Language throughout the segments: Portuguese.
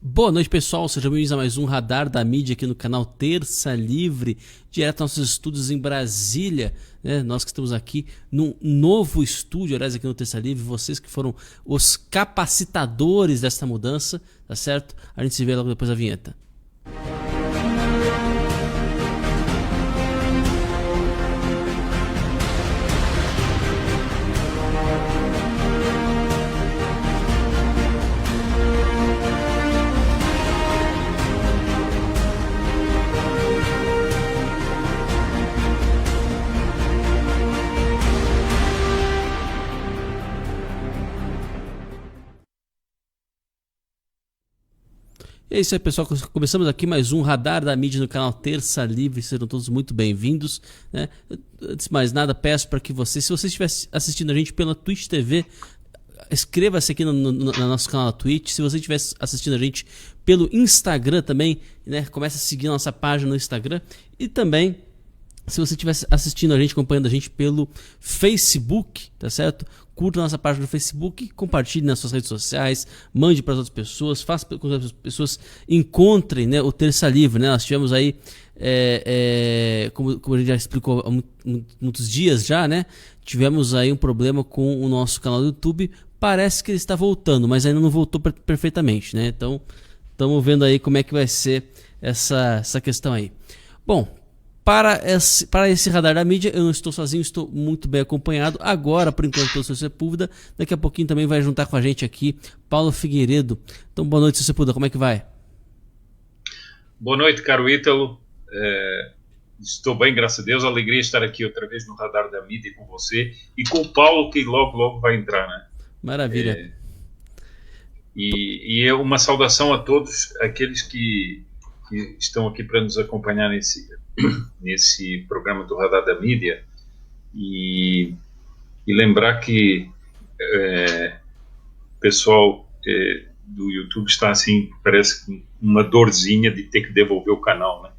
Boa noite, pessoal, sejam bem-vindos a mais um Radar da Mídia aqui no canal Terça Livre, direto aos nossos estúdios em Brasília, né? Nós que estamos aqui num novo estúdio, aliás, aqui no Terça Livre, vocês que foram os capacitadores dessa mudança, tá certo? A gente se vê logo depois da vinheta. E é isso aí, pessoal, começamos aqui mais um Radar da Mídia no canal Terça Livre, sejam todos muito bem-vindos, né? Antes de mais nada, peço para que você, se você estiver assistindo a gente pela Twitch TV, inscreva-se aqui no nosso canal da Twitch. Se você estiver assistindo a gente pelo Instagram também, né, comece a seguir a nossa página no Instagram. E também, se você estiver assistindo a gente, acompanhando a gente pelo Facebook, tá certo? Curta a nossa página no Facebook, compartilhe nas suas redes sociais, mande para as outras pessoas, faça com que as pessoas encontrem, né, o Terça Livre, né? Nós tivemos aí, como a gente já explicou há muitos dias já, né? Tivemos aí um problema com o nosso canal do YouTube. Parece que ele está voltando, mas ainda não voltou perfeitamente, né? Então, estamos vendo aí como é que vai ser essa questão aí. Bom, para esse Radar da Mídia, eu não estou sozinho, estou muito bem acompanhado. Agora, por enquanto, pelo seu Sepúlveda. Daqui a pouquinho também vai juntar com a gente aqui Paulo Figueiredo. Então, boa noite, seu Sepúlveda, como é que vai? Boa noite, caro Ítalo. Estou bem, graças a Deus. Alegria estar aqui outra vez no Radar da Mídia com você e com o Paulo, que logo vai entrar, né? Maravilha. E uma saudação a todos aqueles que estão aqui para nos acompanhar nesse programa do Radar da Mídia e lembrar que o pessoal do YouTube está assim, parece com uma dorzinha de ter que devolver o canal, né?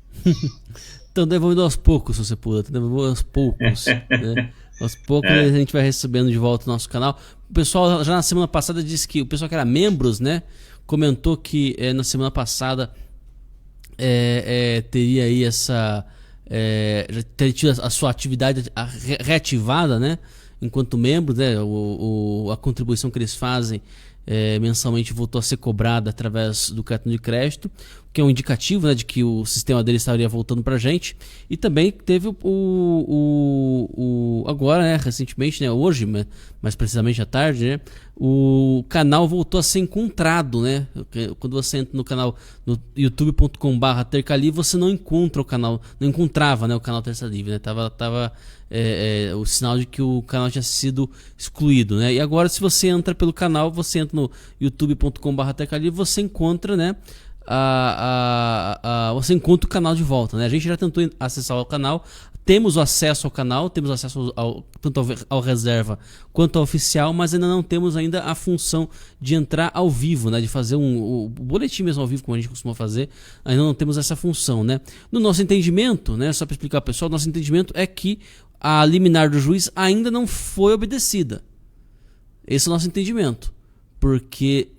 Então devolvendo aos poucos, se você puder, devolvendo aos poucos, né? Aos poucos a gente vai recebendo de volta o nosso canal. O pessoal já na semana passada disse que o pessoal que era membros, né, comentou que na semana passada teria aí já teria tido a sua atividade reativada, né, enquanto membros, né, a contribuição que eles fazem mensalmente voltou a ser cobrada através do cartão de crédito, que é um indicativo, né, de que o sistema dele estaria voltando para a gente. E também teve agora, né, recentemente, né, hoje, mais precisamente à tarde, né, o canal voltou a ser encontrado, né? Quando você entra no canal no youtube.com/tercalivre, você não encontra o canal, não encontrava, né, o canal Terça Livre, né? Tava o sinal de que o canal tinha sido excluído, né? E agora, se você entra pelo canal, você entra no youtube.com/tercalivre, você encontra, né, você encontra o canal de volta, né? A gente já tentou acessar o canal, temos o acesso ao canal, temos acesso tanto ao reserva quanto ao oficial, mas ainda não temos ainda a função de entrar ao vivo, né? De fazer o boletim mesmo ao vivo, como a gente costuma fazer. Ainda não temos essa função, né? No nosso entendimento, né? Só para explicar ao pessoal, nosso entendimento é que a liminar do juiz ainda não foi obedecida. Esse é o nosso entendimento, porque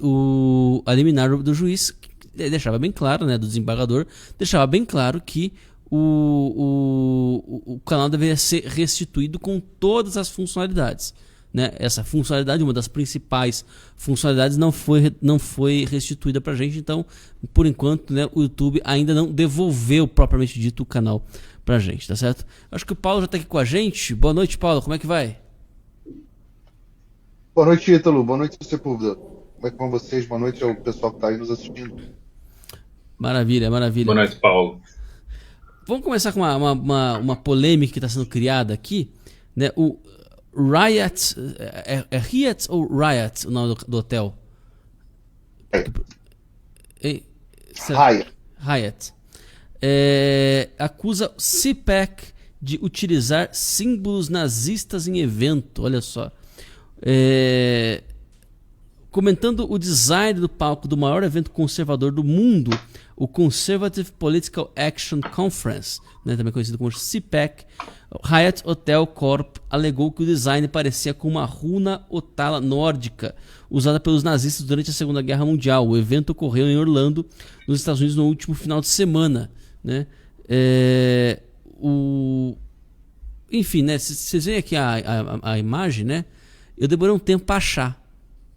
a liminar do juiz deixava bem claro, né, do desembargador, deixava bem claro que o canal deveria ser restituído com todas as funcionalidades, né? Essa funcionalidade, uma das principais funcionalidades, não foi restituída pra gente. Então, por enquanto, né, o YouTube ainda não devolveu propriamente dito o canal pra gente, tá certo? Acho que o Paulo já tá aqui com a gente. Boa noite, Paulo, como é que vai? Boa noite, Ítalo. Boa noite, Sepúlveda. Como é que vão vocês? Boa noite ao pessoal que tá aí nos assistindo. Maravilha, maravilha. Boa noite, Paulo. Vamos começar com uma polêmica que está sendo criada aqui, né? O Riot, Hyatt ou Riot o nome do hotel? Hyatt. Acusa CPAC de utilizar símbolos nazistas em evento. Olha só. comentando o design do palco do maior evento conservador do mundo, o Conservative Political Action Conference, né, também conhecido como CPAC, Hyatt Hotel Corp alegou que o design parecia com uma runa otala nórdica usada pelos nazistas durante a Segunda Guerra Mundial. O evento ocorreu em Orlando, nos Estados Unidos, no último final de semana, né? Enfim, né? Vocês veem aqui a imagem, né? Eu demorei um tempo para achar,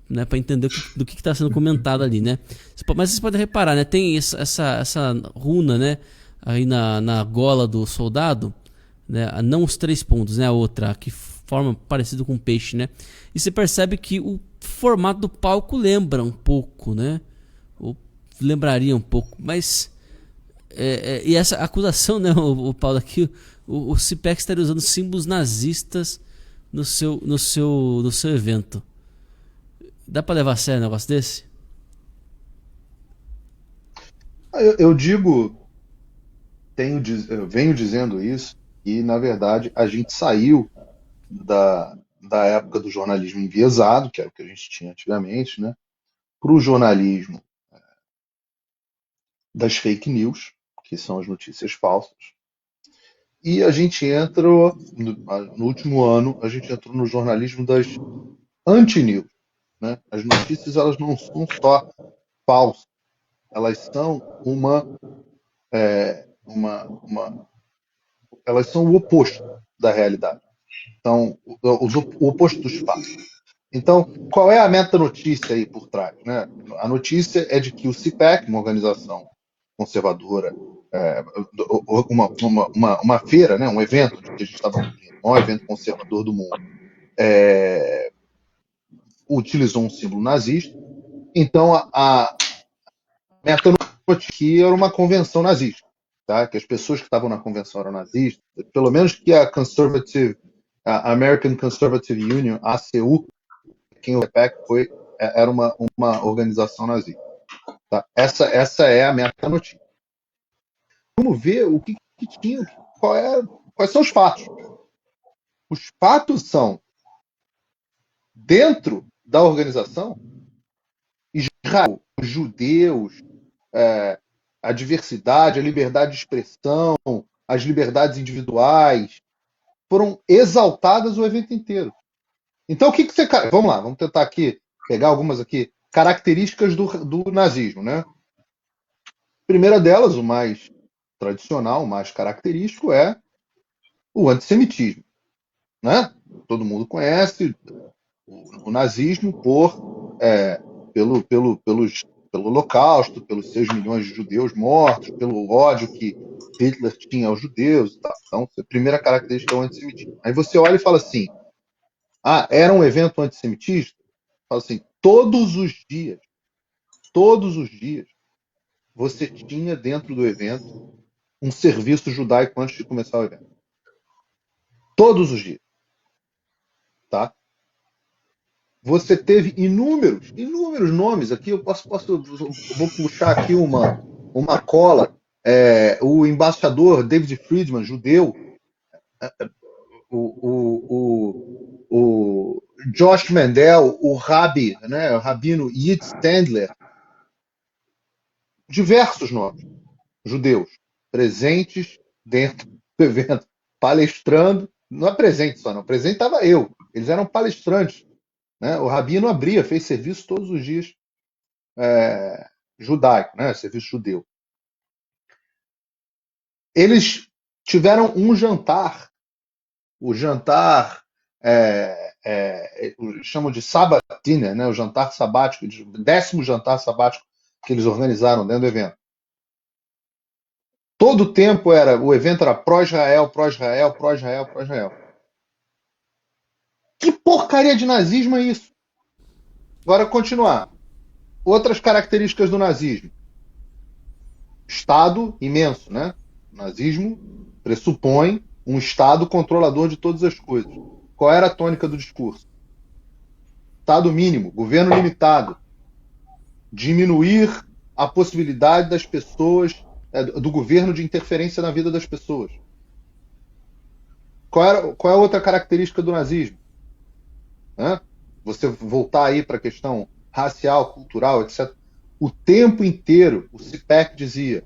né? Para entender do que está sendo comentado ali, né? Mas vocês podem reparar, né? Tem essa runa, né? Aí na gola do soldado, né? Não os 3 pontos, né? A outra que forma parecido com um peixe, né? E você percebe que o formato do palco lembra um pouco, né? Ou lembraria um pouco, mas e essa acusação, né? O Paulo aqui, o CPAC estaria usando símbolos nazistas no seu evento. Dá para levar a sério um negócio desse? Eu venho dizendo isso, e na verdade a gente saiu da época do jornalismo enviesado, que era o que a gente tinha antigamente, né, para o jornalismo das fake news, que são as notícias falsas. E a gente entrou, no último ano, a gente entrou no jornalismo das anti-news, né? As notícias, elas não são só falsas, elas são elas são o oposto da realidade. Então, o oposto dos fatos. Então, qual é a meta-notícia aí por trás, né? A notícia é de que o CPAC, uma organização conservadora, uma feira, né, um evento que a gente estava falando, o maior evento conservador do mundo, utilizou um símbolo nazista. Então, a meta-notícia era uma convenção nazista, tá? Que as pessoas que estavam na convenção eram nazistas, pelo menos que a American Conservative Union, ACU, quem o CPAC era uma organização nazista. Tá? Essa é a meta-notícia. Vamos ver o que tinha, quais são os fatos. Os fatos são, dentro da organização, Israel, os judeus, a diversidade, a liberdade de expressão, as liberdades individuais, foram exaltadas o evento inteiro. Então, o que você... Vamos lá, vamos tentar aqui pegar algumas aqui características do nazismo, né? A primeira delas, o mais tradicional, o mais característico, é o antissemitismo, né? Todo mundo conhece o nazismo pelo Holocausto, pelos 6 milhões de judeus mortos, pelo ódio que Hitler tinha aos judeus e tal. Então, a primeira característica é o antissemitismo. Aí você olha e fala assim, era um evento antissemitista? Fala assim, todos os dias, você tinha dentro do evento um serviço judaico antes de começar o evento. Todos os dias. Tá? Você teve inúmeros nomes aqui. Eu vou puxar aqui uma cola. O embaixador David Friedman, judeu, o Josh Mandel, o rabino Yitz Tendler, diversos nomes judeus presentes dentro do evento, palestrando. Não é presente só, não. Presente estava eu. Eles eram palestrantes, né? O rabino fez serviço todos os dias judaico, né? Serviço judeu. Eles tiveram um jantar. O jantar chamam de Sabbath Dinner, né? O jantar sabático, o 10º jantar sabático que eles organizaram dentro do evento. Todo o tempo o evento era pró-Israel, pró-Israel, pró-Israel, pró-Israel. Que porcaria de nazismo é isso? Agora, continuar. Outras características do nazismo. Estado imenso, né? O nazismo pressupõe um Estado controlador de todas as coisas. Qual era a tônica do discurso? Estado mínimo, governo limitado. Diminuir a possibilidade das pessoas, do governo de interferência na vida das pessoas. Qual é a outra característica do nazismo? Você voltar aí para a questão racial, cultural, etc. O tempo inteiro, o CPAC dizia: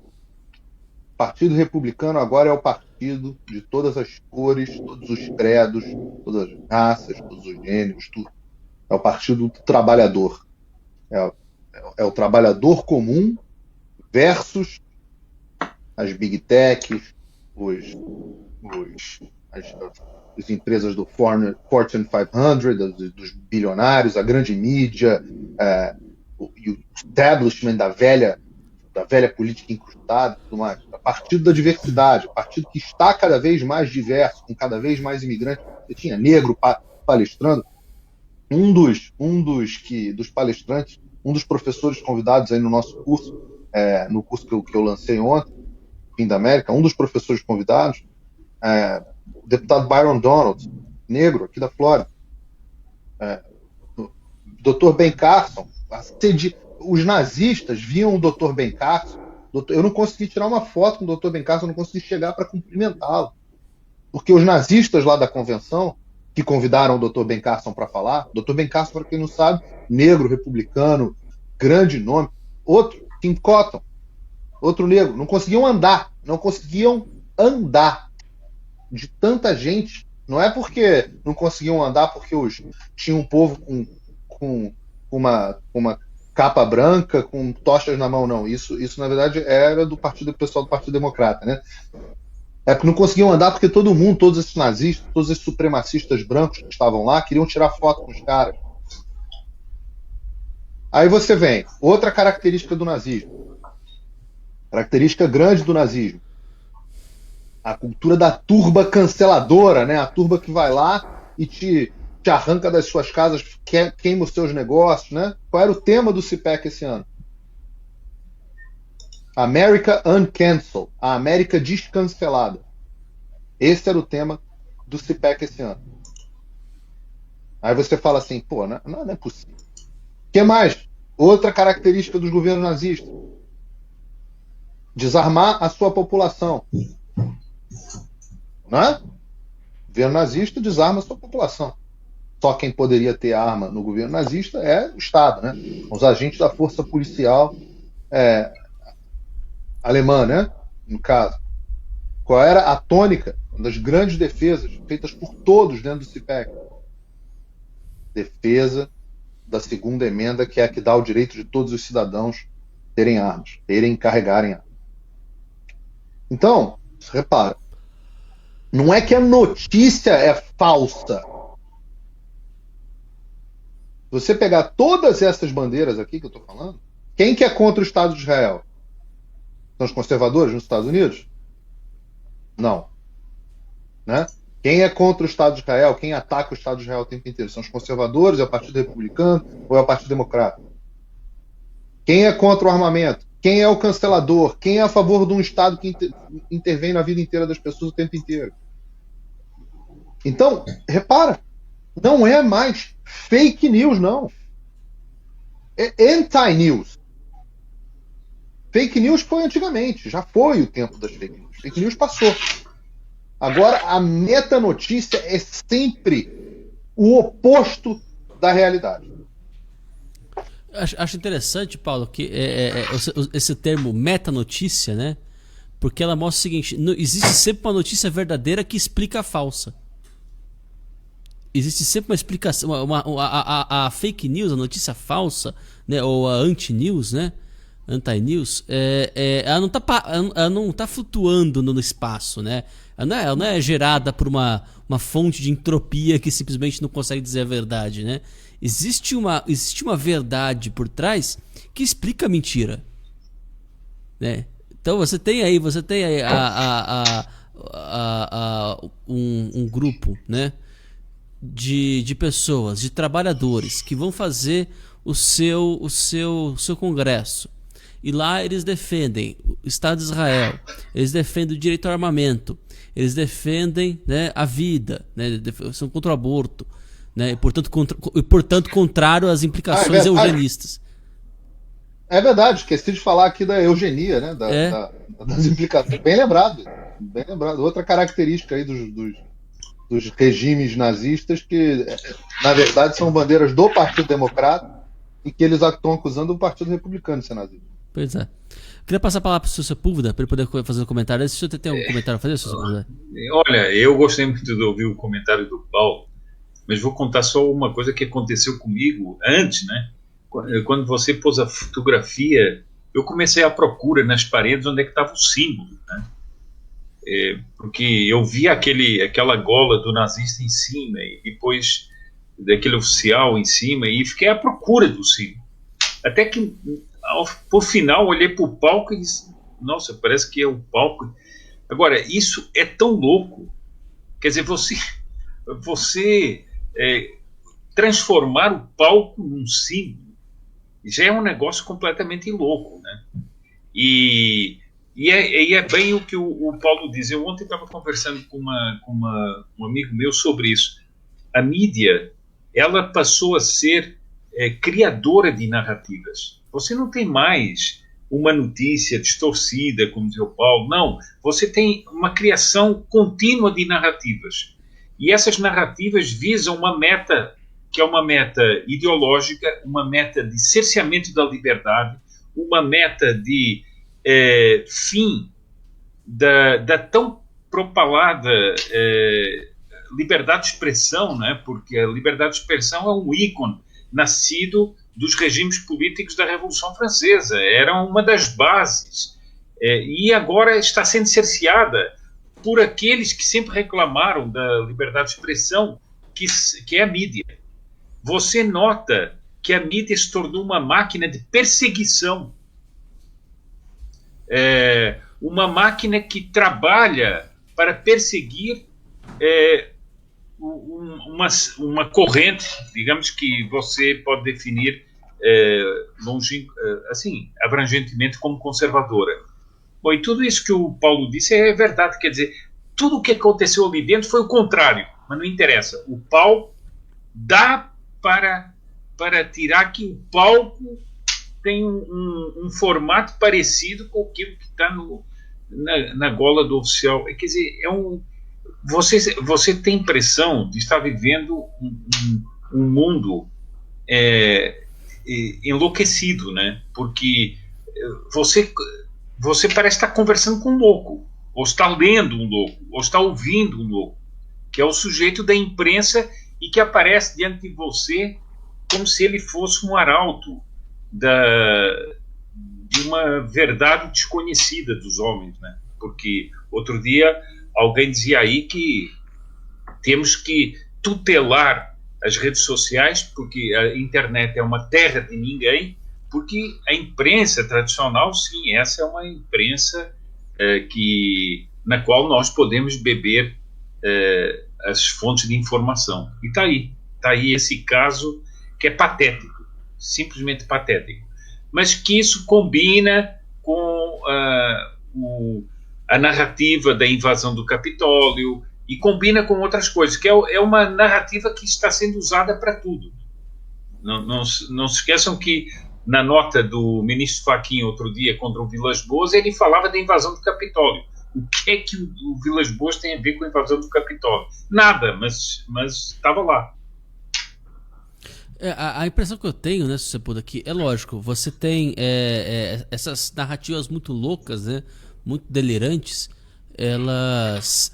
o Partido Republicano agora é o partido de todas as cores, todos os credos, todas as raças, todos os gêneros, tudo. É o partido do trabalhador. É o trabalhador comum versus as big techs, as empresas do Fortune 500, dos bilionários, a grande mídia, o establishment da velha política incrustada, tudo mais. O partido da diversidade, o partido que está cada vez mais diverso, com cada vez mais imigrantes. Você tinha negro palestrando. Um dos palestrantes, um dos professores convidados aí no nosso curso, no curso que eu lancei ontem, Fim da América, um dos professores convidados, o deputado Byron Donald, negro, aqui da Flórida. O Dr. Ben Carson, os nazistas viam o Dr. Ben Carson. Eu não consegui tirar uma foto com o Dr. Ben Carson, eu não consegui chegar para cumprimentá-lo. Porque os nazistas lá da convenção, que convidaram o Dr. Ben Carson para falar, Dr. Ben Carson, para quem não sabe, negro, republicano, grande nome. Outro, Tim Cotton, outro negro, não conseguiam andar de tanta gente. Não é porque não conseguiam andar porque tinha um povo com uma capa branca, com tochas na mão, não. Isso na verdade era do pessoal do Partido Democrata, né? É porque não conseguiam andar porque todo mundo, todos esses nazistas, todos esses supremacistas brancos que estavam lá, queriam tirar foto com os caras. Aí você vem, outra característica do nazismo, característica grande do nazismo, a cultura da turba canceladora, né? A turba que vai lá e te arranca das suas casas, queima os seus negócios, né? Qual era o tema do CPAC esse ano? America Uncancelled, a América descancelada. Esse era o tema do CPAC esse ano. Aí você fala assim, pô, não é possível. O que mais? Outra característica dos governos nazistas: desarmar a sua população. Não é? O governo nazista desarma a sua população. Só quem poderia ter arma no governo nazista é o Estado, né? Os agentes da força policial alemã, né? No caso. Qual era a tônica das grandes defesas feitas por todos dentro do CPAC? Defesa da segunda emenda, que é a que dá o direito de todos os cidadãos terem armas, carregarem armas. Então, repara, não é que a notícia é falsa. Você pegar todas essas bandeiras aqui que eu estou falando, quem que é contra o Estado de Israel? São os conservadores nos Estados Unidos? Não. Né? Quem é contra o Estado de Israel? Quem ataca o Estado de Israel o tempo inteiro? São os conservadores, é o Partido Republicano ou é o Partido Democrata? Quem é contra o armamento? Quem é o cancelador? Quem é a favor de um Estado que intervém na vida inteira das pessoas o tempo inteiro? Então, repara, não é mais fake news, não. É anti-news. Fake news foi antigamente, já foi o tempo das fake news. Fake news passou. Agora, a metanotícia é sempre o oposto da realidade. Acho interessante, Paulo, que esse termo metanotícia, né? Porque ela mostra o seguinte: existe sempre uma notícia verdadeira que explica a falsa. Existe sempre uma explicação. A fake news, a notícia falsa, né? Ou a anti-news, né? Anti-news, ela não tá flutuando no espaço, né? Ela não é gerada por uma fonte de entropia que simplesmente não consegue dizer a verdade, né? Existe uma verdade por trás que explica a mentira, né? Então você tem aí um grupo, né, de pessoas, de trabalhadores que vão fazer o seu congresso. E lá eles defendem o Estado de Israel, eles defendem o direito ao armamento, eles defendem, né, a vida, né, são contra o aborto, né, e portanto contrário às implicações eugenistas. É verdade, esqueci de falar aqui da eugenia, né, das implicações. Bem lembrado. Outra característica aí dos regimes nazistas que, na verdade, são bandeiras do Partido Democrata, e que eles estão acusando o Partido Republicano de ser nazista. Pois é. Queria passar a palavra para o Sr. Sepúlveda, para ele poder fazer um comentário. Se o senhor tem algum comentário a fazer, Sr. Sepúlveda? Olha, eu gostei muito de ouvir o comentário do Paulo, mas vou contar só uma coisa que aconteceu comigo antes, né? Quando você pôs a fotografia, eu comecei a procura nas paredes onde é que estava o símbolo, né? Porque eu vi aquela gola do nazista em cima e depois daquele oficial em cima e fiquei à procura do símbolo. Até que, por final, olhei para o palco e disse, nossa, parece que é o palco. Agora, isso é tão louco. Quer dizer, você transformar o palco num símbolo já é um negócio completamente louco, né? E é bem o que o Paulo diz. Eu ontem estava conversando com um amigo meu sobre isso. A mídia, ela passou a ser criadora de narrativas. Você não tem mais uma notícia distorcida, como diz o Paulo. Não, você tem uma criação contínua de narrativas. E essas narrativas visam uma meta, que é uma meta ideológica, uma meta de cerceamento da liberdade, uma meta de fim da tão propalada liberdade de expressão, né? Porque a liberdade de expressão é um ícone nascido dos regimes políticos da Revolução Francesa, era uma das bases, e agora está sendo cerceada por aqueles que sempre reclamaram da liberdade de expressão, que é a mídia. Você nota que a mídia se tornou uma máquina de perseguição, uma máquina que trabalha para perseguir uma corrente, digamos, que você pode definir assim, abrangentemente como conservadora. Bom, e tudo isso que o Paulo disse é verdade, quer dizer, tudo o que aconteceu ali dentro foi o contrário, mas não interessa. O palco dá para tirar que o palco tem um formato parecido com aquilo que está na gola do oficial. Quer dizer, você tem a impressão de estar vivendo um mundo enlouquecido, né? Porque você parece estar conversando com um louco, ou está lendo um louco, ou está ouvindo um louco, que é o sujeito da imprensa e que aparece diante de você como se ele fosse um arauto de uma verdade desconhecida dos homens, né? Porque outro dia alguém dizia aí que temos que tutelar as redes sociais, porque a internet é uma terra de ninguém, porque a imprensa tradicional, sim, essa é uma imprensa na qual nós podemos beber as fontes de informação. E está aí esse caso que é patético, simplesmente patético, mas que isso combina com a narrativa da invasão do Capitólio e combina com outras coisas, que é uma narrativa que está sendo usada para tudo. Não se esqueçam que na nota do ministro Fachin outro dia contra o Vilas Boas, ele falava da invasão do Capitólio. O que é que o Vilas Boas tem a ver com a invasão do Capitólio? Nada, mas estava lá. A impressão que eu tenho, né, se você pôr aqui, é lógico, você tem essas narrativas muito loucas, né, muito delirantes, elas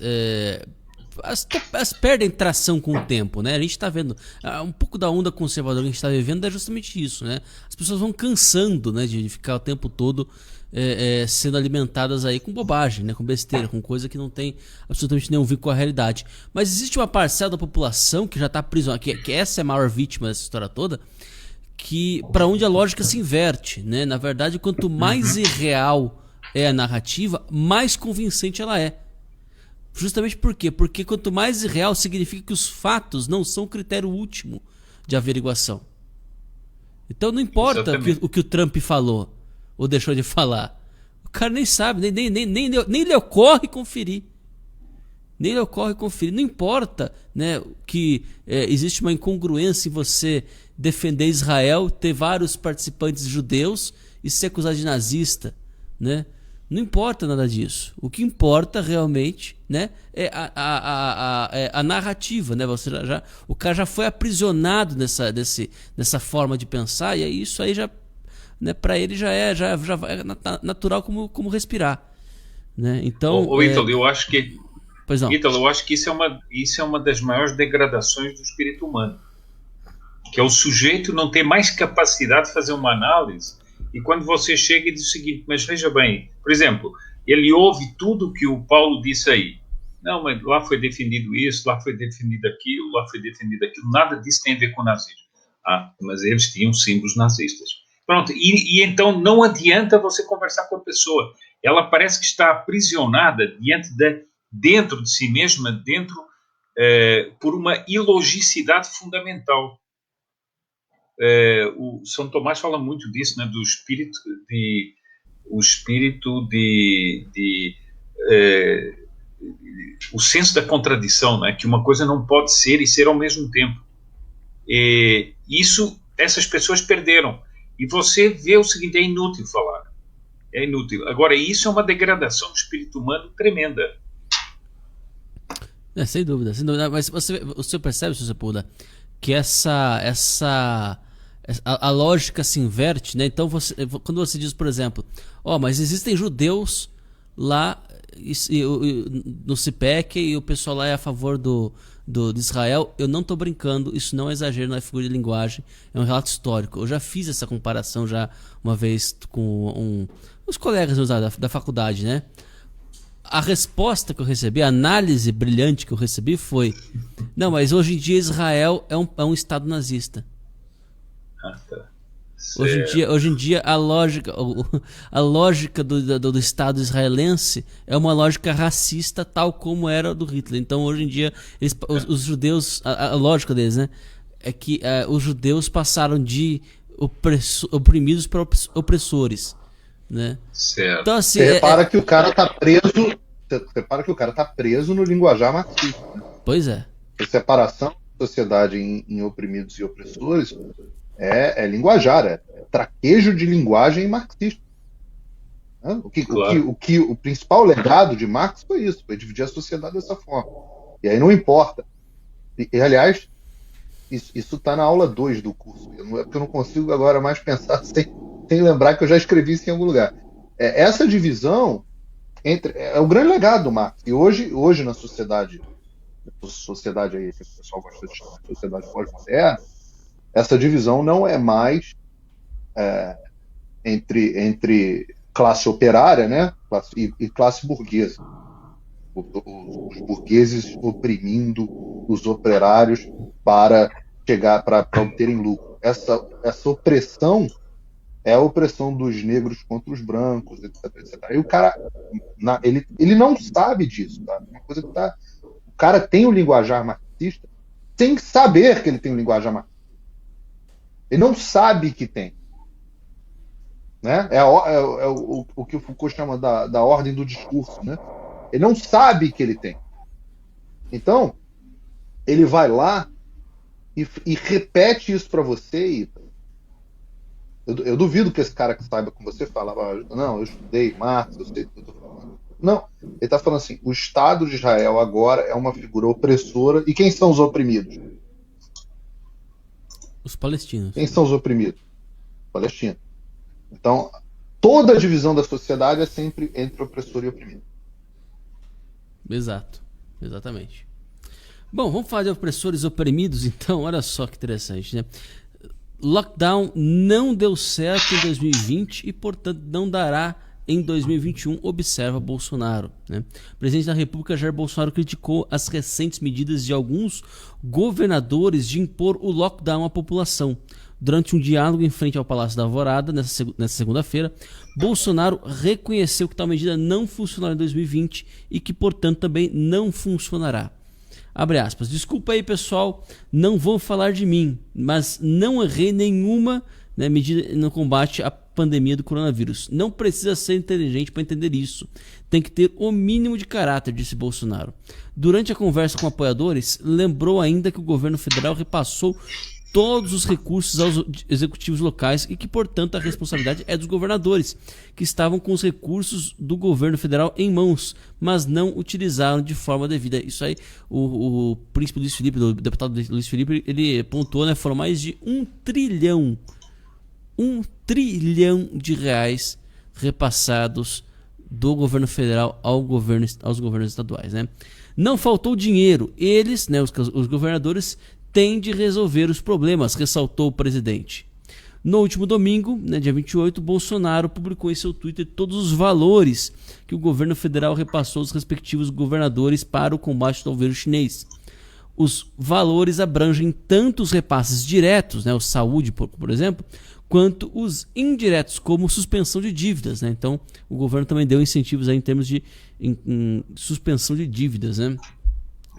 perdem tração com o tempo, né? A gente está vendo um pouco da onda conservadora que a gente está vivendo é justamente isso, né? As pessoas vão cansando, né, de ficar o tempo todo sendo alimentadas aí com bobagem, né, com besteira, com coisa que não tem absolutamente nenhum vínculo com a realidade. Mas existe uma parcela da população que já está aprisionada, que essa é a maior vítima dessa história toda, que para onde a lógica se inverte, né? Na verdade, quanto mais irreal é a narrativa, mais convincente ela é. Justamente por quê? Porque quanto mais irreal significa que os fatos não são o critério último de averiguação. Então não importa o que o Trump falou ou deixou de falar. O cara nem sabe, nem lhe ocorre conferir. Nem lhe ocorre conferir. Não importa, né, que existe uma incongruência em você defender Israel, ter vários participantes judeus e ser acusado de nazista, né? Não importa nada disso. O que importa realmente, né, é a narrativa, né? O cara já foi aprisionado nessa forma de pensar, e aí isso aí já, né, para ele já é natural como respirar, né? Então, Ítalo, eu acho que pois não. Ítalo, eu acho que isso é uma das maiores degradações do espírito humano, que é o sujeito não ter mais capacidade de fazer uma análise. E quando você chega e diz o seguinte, mas veja bem, por exemplo, ele ouve tudo o que o Paulo disse aí. Não, mas lá foi defendido isso, lá foi defendido aquilo, lá foi defendido aquilo. Nada disso tem a ver com o nazismo. Ah, mas eles tinham símbolos nazistas. Pronto, e então não adianta você conversar com a pessoa. Ela parece que está aprisionada dentro de si mesma, por uma ilogicidade fundamental. O São Tomás fala muito disso, né, do espírito o senso da contradição, né, que uma coisa não pode ser e ser ao mesmo tempo. Essas pessoas perderam. E você vê o seguinte, é inútil falar. É inútil. Agora, isso é uma degradação do espírito humano tremenda. Sem dúvida, sem dúvida. Mas você percebe, Sr. Sepúlveda, que a lógica se inverte, né? Então, quando você diz, por exemplo, mas existem judeus lá no CIPEC e o pessoal lá é a favor de Israel, eu não estou brincando, isso não é exagero, não é figura de linguagem, é um relato histórico. Eu já fiz essa comparação já uma vez com os colegas da faculdade, né? A resposta que eu recebi, a análise brilhante que eu recebi foi: não, mas hoje em dia Israel é um estado nazista. Tá. Hoje em dia a lógica do Estado israelense é uma lógica racista, tal como era do Hitler. Então hoje em dia os judeus, a lógica deles, né, é que os judeus passaram de oprimidos para opressores, né? Certo. Então, assim, Você repara que o cara tá preso. Você repara que o cara tá preso no linguajar marxista, né? Pois é. A separação da sociedade em oprimidos e opressores é linguajar, é traquejo de linguagem marxista. Né? O principal legado de Marx foi isso, foi dividir a sociedade dessa forma. E aí não importa. E aliás, isso está na aula 2 do curso. Porque eu não consigo agora mais pensar sem lembrar que eu já escrevi isso em algum lugar. Essa divisão é o grande legado do Marx. E hoje na sociedade aí, que o pessoal gosta de chamar de sociedade pós-moderna, essa divisão não é mais entre classe operária, né, e classe burguesa. Os burgueses oprimindo os operários para obterem lucro. Essa opressão é a opressão dos negros contra os brancos, etc, etc. E o cara, ele não sabe disso, tá? Uma coisa que o cara tem o linguajar marxista sem saber que ele tem o linguajar marxista. Ele não sabe que tem. Né? O que o Foucault chama da ordem do discurso. Né? Ele não sabe que ele tem. Então, ele vai lá e repete isso para você. Eu duvido que esse cara que saiba com você falava, não, eu estudei Marx, eu sei o que eu estou falando. Não, ele está falando assim, o Estado de Israel agora é uma figura opressora. E quem são os oprimidos? Os palestinos. Quem são os oprimidos? Palestinos. Então, toda a divisão da sociedade é sempre entre opressor e oprimido. Exato, exatamente. Bom, vamos falar de opressores e oprimidos, então. Olha só que interessante, né? Lockdown não deu certo em 2020 e, portanto, não dará em 2021, observa Bolsonaro, né? O presidente da República, Jair Bolsonaro, criticou as recentes medidas de alguns governadores de impor o lockdown à população. Durante um diálogo em frente ao Palácio da Alvorada, nessa segunda-feira, Bolsonaro reconheceu que tal medida não funcionará em 2020 e que, portanto, também não funcionará. Abre aspas. Desculpa aí, pessoal, não vou falar de mim, mas não errei nenhuma, né, medida no combate à pandemia do coronavírus. Não precisa ser inteligente para entender isso. Tem que ter o mínimo de caráter, disse Bolsonaro. Durante a conversa com apoiadores, lembrou ainda que o governo federal repassou todos os recursos aos executivos locais e que, portanto, a responsabilidade é dos governadores, que estavam com os recursos do governo federal em mãos, mas não utilizaram de forma devida. Isso aí, o príncipe Luiz Felipe, o deputado Luiz Felipe, ele pontuou, né, foram mais de 1 trilhão de reais repassados do governo federal aos governos estaduais, né? Não faltou dinheiro, eles, né, os governadores, têm de resolver os problemas, ressaltou o presidente. No último domingo, né, dia 28, Bolsonaro publicou em seu Twitter todos os valores que o governo federal repassou aos respectivos governadores para o combate ao vírus chinês. Os valores abrangem tanto os repasses diretos, né, o saúde, por exemplo, quanto os indiretos, como suspensão de dívidas, né? Então, o governo também deu incentivos aí em termos de suspensão de dívidas, né?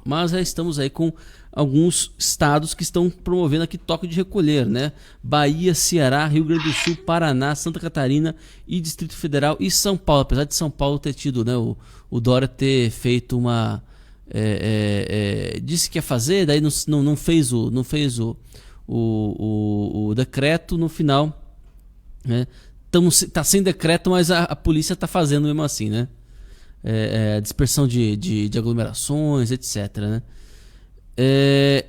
Mas já estamos aí com alguns estados que estão promovendo aqui toque de recolher, né? Bahia, Ceará, Rio Grande do Sul, Paraná, Santa Catarina e Distrito Federal e São Paulo. Apesar de São Paulo ter tido, né, o Dória ter feito uma... disse que ia fazer, daí não fez o decreto no final, né? Tá sem decreto, mas a polícia tá fazendo mesmo assim, né? Dispersão de aglomerações, etc, né?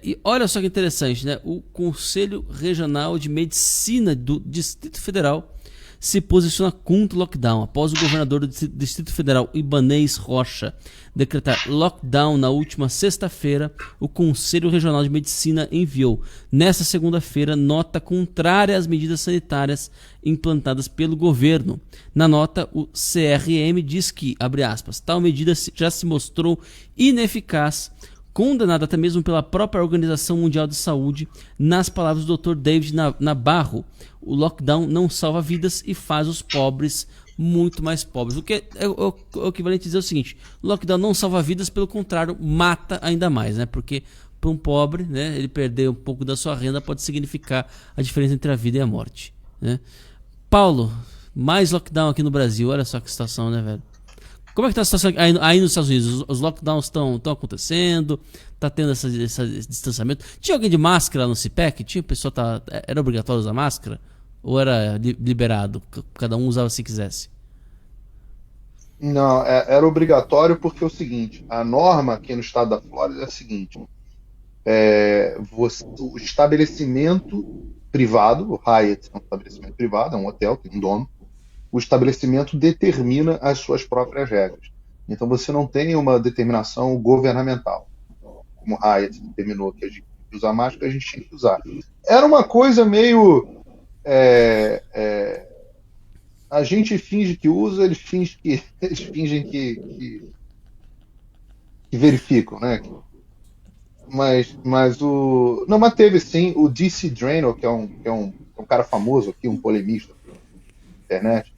E olha só que interessante, né? O Conselho Regional de Medicina do Distrito Federal se posiciona contra o lockdown após o governador do Distrito Federal, Ibanez Rocha, decretar lockdown na última sexta-feira. O Conselho Regional de Medicina enviou nesta segunda-feira nota contrária às medidas sanitárias implantadas pelo governo. Na nota, o CRM diz que, abre aspas, tal medida já se mostrou ineficaz, condenada até mesmo pela própria Organização Mundial de Saúde. Nas palavras do Dr. David Nabarro, o lockdown não salva vidas e faz os pobres muito mais pobres. O que é o equivalente a dizer o seguinte: o lockdown não salva vidas, pelo contrário, mata ainda mais, né? Porque para um pobre, né, ele perder um pouco da sua renda pode significar a diferença entre a vida e a morte, né? Paulo, mais lockdown aqui no Brasil. Olha só que situação, né, velho? Como é que tá a situação aí nos Estados Unidos? Os lockdowns estão acontecendo? Tá tendo esse distanciamento? Tinha alguém de máscara no CIPEC? Era obrigatório usar máscara? Ou era liberado? Cada um usava se quisesse? Não, era obrigatório porque é o seguinte: a norma aqui no estado da Flórida é a seguinte: o estabelecimento privado, o Hyatt é um estabelecimento privado, é um hotel, tem um dono. O estabelecimento determina as suas próprias regras. Então você não tem uma determinação governamental. Como o Hyatt determinou que a gente tinha que usar máscara, a gente tinha que usar. Era uma coisa meio... a gente finge que usa, eles fingem que verificam, né? Mas teve sim o DC Draino, que é um cara famoso aqui, um polemista na internet,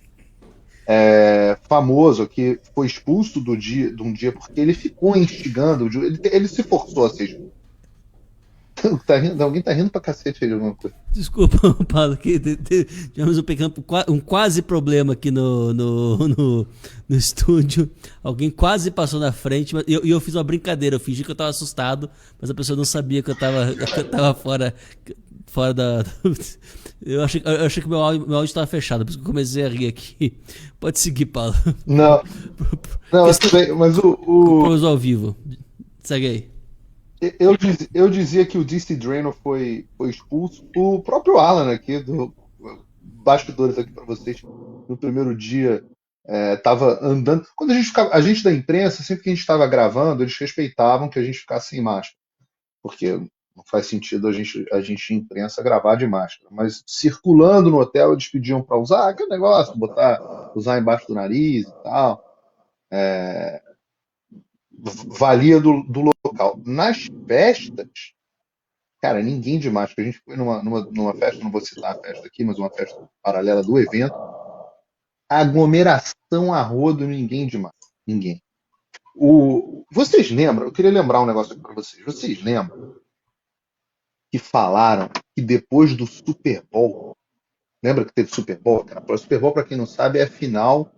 famoso, que foi expulso de um dia porque ele ficou instigando, ele se forçou a ser expulso. Alguém tá rindo pra cacete de alguma coisa. Desculpa, Paulo, que tivemos um quase problema aqui no estúdio. Alguém quase passou na frente, e eu fiz uma brincadeira. Eu fingi que eu tava assustado, mas a pessoa não sabia que eu tava fora da... Eu achei que meu áudio estava fechado, por isso que eu comecei a rir aqui. Pode seguir, Paulo. Não, mas o ao vivo. Segue aí. Eu dizia que o DC Draino foi expulso. O próprio Alan aqui, do bastidores aqui para vocês, no primeiro dia, estava andando. Quando a gente da imprensa, sempre que a gente estava gravando, eles respeitavam que a gente ficasse sem máscara, porque não faz sentido a gente imprensa gravar de máscara. Mas circulando no hotel, eles pediam para usar aquele negócio, usar embaixo do nariz e tal. Valia do local. Nas festas, cara, ninguém de máscara. A gente foi numa festa, não vou citar a festa aqui, mas uma festa paralela do evento. Aglomeração a rodo, ninguém de máscara. Ninguém. Vocês lembram? Eu queria lembrar um negócio aqui para vocês. Vocês lembram que falaram que depois do Super Bowl, lembra que teve Super Bowl? Cara? O Super Bowl, para quem não sabe, é a final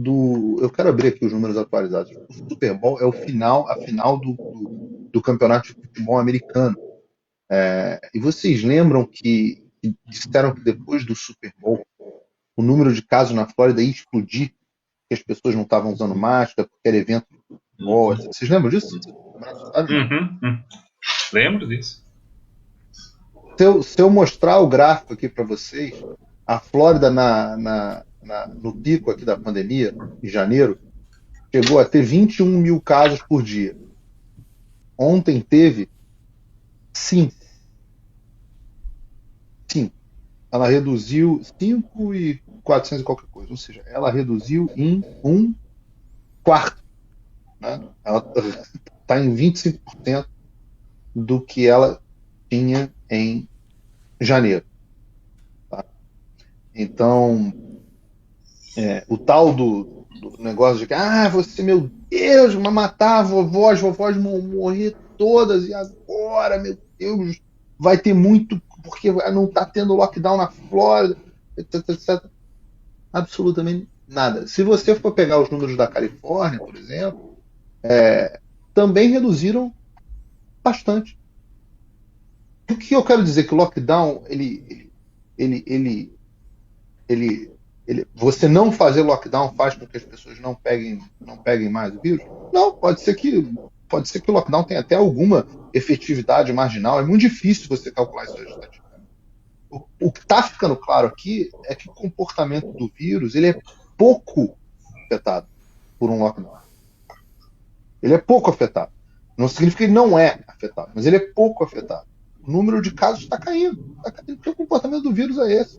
eu quero abrir aqui os números atualizados. O Super Bowl é a final do campeonato de futebol americano. E vocês lembram que disseram que depois do Super Bowl, o número de casos na Flórida ia explodir, que as pessoas não estavam usando máscara, porque era evento de futebol. Vocês lembram disso? Lembro disso. Se eu mostrar o gráfico aqui para vocês, a Flórida no pico aqui da pandemia, em janeiro, chegou a ter 21 mil casos por dia. Ontem teve 5. Ela reduziu 5.400 e qualquer coisa. Ou seja, ela reduziu em 1/4. Né? Ela está em 25% do que ela tinha em janeiro. Tá? Então, o tal do negócio de que você, meu Deus, vai matar vovós vão morrer todas, e agora, meu Deus, vai ter muito, porque não está tendo lockdown na Flórida, etc, etc. Absolutamente nada. Se você for pegar os números da Califórnia, por exemplo, também reduziram bastante. O que eu quero dizer? Que o lockdown, você não fazer lockdown faz com que as pessoas não peguem mais o vírus? Não, pode ser que o lockdown tenha até alguma efetividade marginal. É muito difícil você calcular isso estatisticamente. O que está ficando claro aqui é que o comportamento do vírus ele é pouco afetado por um lockdown. Ele é pouco afetado. Não significa que ele não é afetado, mas ele é pouco afetado. O número de casos está caindo. Está caindo porque o comportamento do vírus é esse.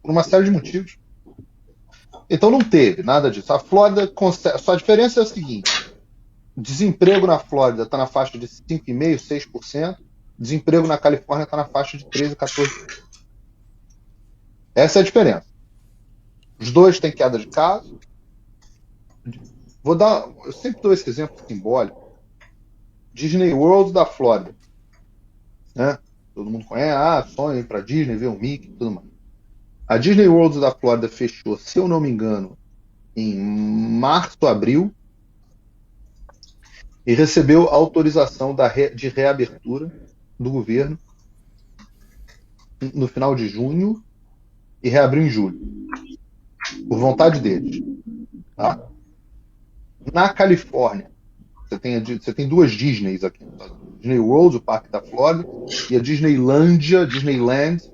Por uma série de motivos. Então não teve nada disso. A Flórida consegue. Só a diferença é a seguinte: desemprego na Flórida está na faixa de 5,5%, 6%. Desemprego na Califórnia está na faixa de 13%, 14%. Essa é a diferença. Os dois têm queda de casos. Eu sempre dou esse exemplo simbólico. Disney World da Flórida. Né? Todo mundo conhece, sonho ir para Disney, ver o Mickey e tudo mais. A Disney World da Flórida fechou, se eu não me engano, em março, abril, e recebeu autorização de reabertura do governo no final de junho e reabriu em julho, por vontade deles. Tá? Na Califórnia, você tem duas Disneys aqui. Disney World, o Parque da Flórida, e a Disneyland,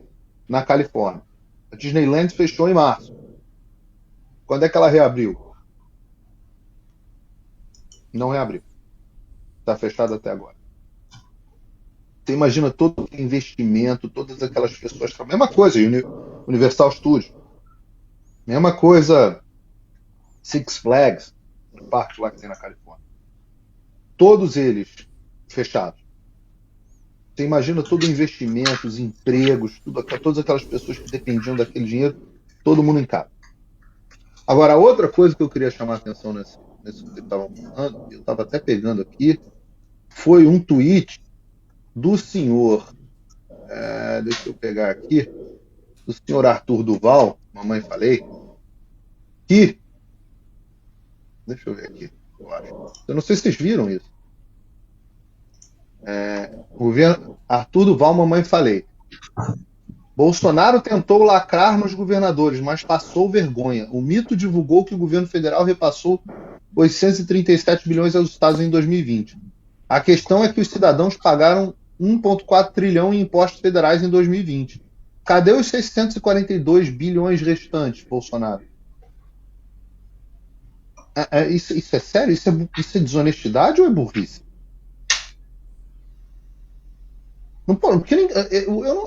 na Califórnia. A Disneyland fechou em março. Quando é que ela reabriu? Não reabriu. Está fechada até agora. Você imagina todo o investimento, todas aquelas pessoas. A mesma coisa, Universal Studios. Mesma coisa, Six Flags, no parque lá que tem na Califórnia. Todos eles fechados. Você imagina todo o investimento, os empregos, todas aquelas pessoas que dependiam daquele dinheiro, todo mundo em casa. Agora, outra coisa que eu queria chamar a atenção nesse que vocês estavam falando, eu estava até pegando aqui, foi um tweet do senhor, deixa eu pegar aqui, do senhor Arthur Duval, mamãe falei, que, deixa eu ver aqui, eu não sei se vocês viram isso. Governo Arthur Duval, mamãe falei. Bolsonaro tentou lacrar nos governadores, mas passou vergonha. O mito divulgou que o governo federal repassou 837 bilhões aos estados em 2020. A questão é que os cidadãos pagaram 1,4 trilhão em impostos federais em 2020. Cadê os 642 bilhões restantes, Bolsonaro? Isso é sério? Isso é desonestidade ou é burrice?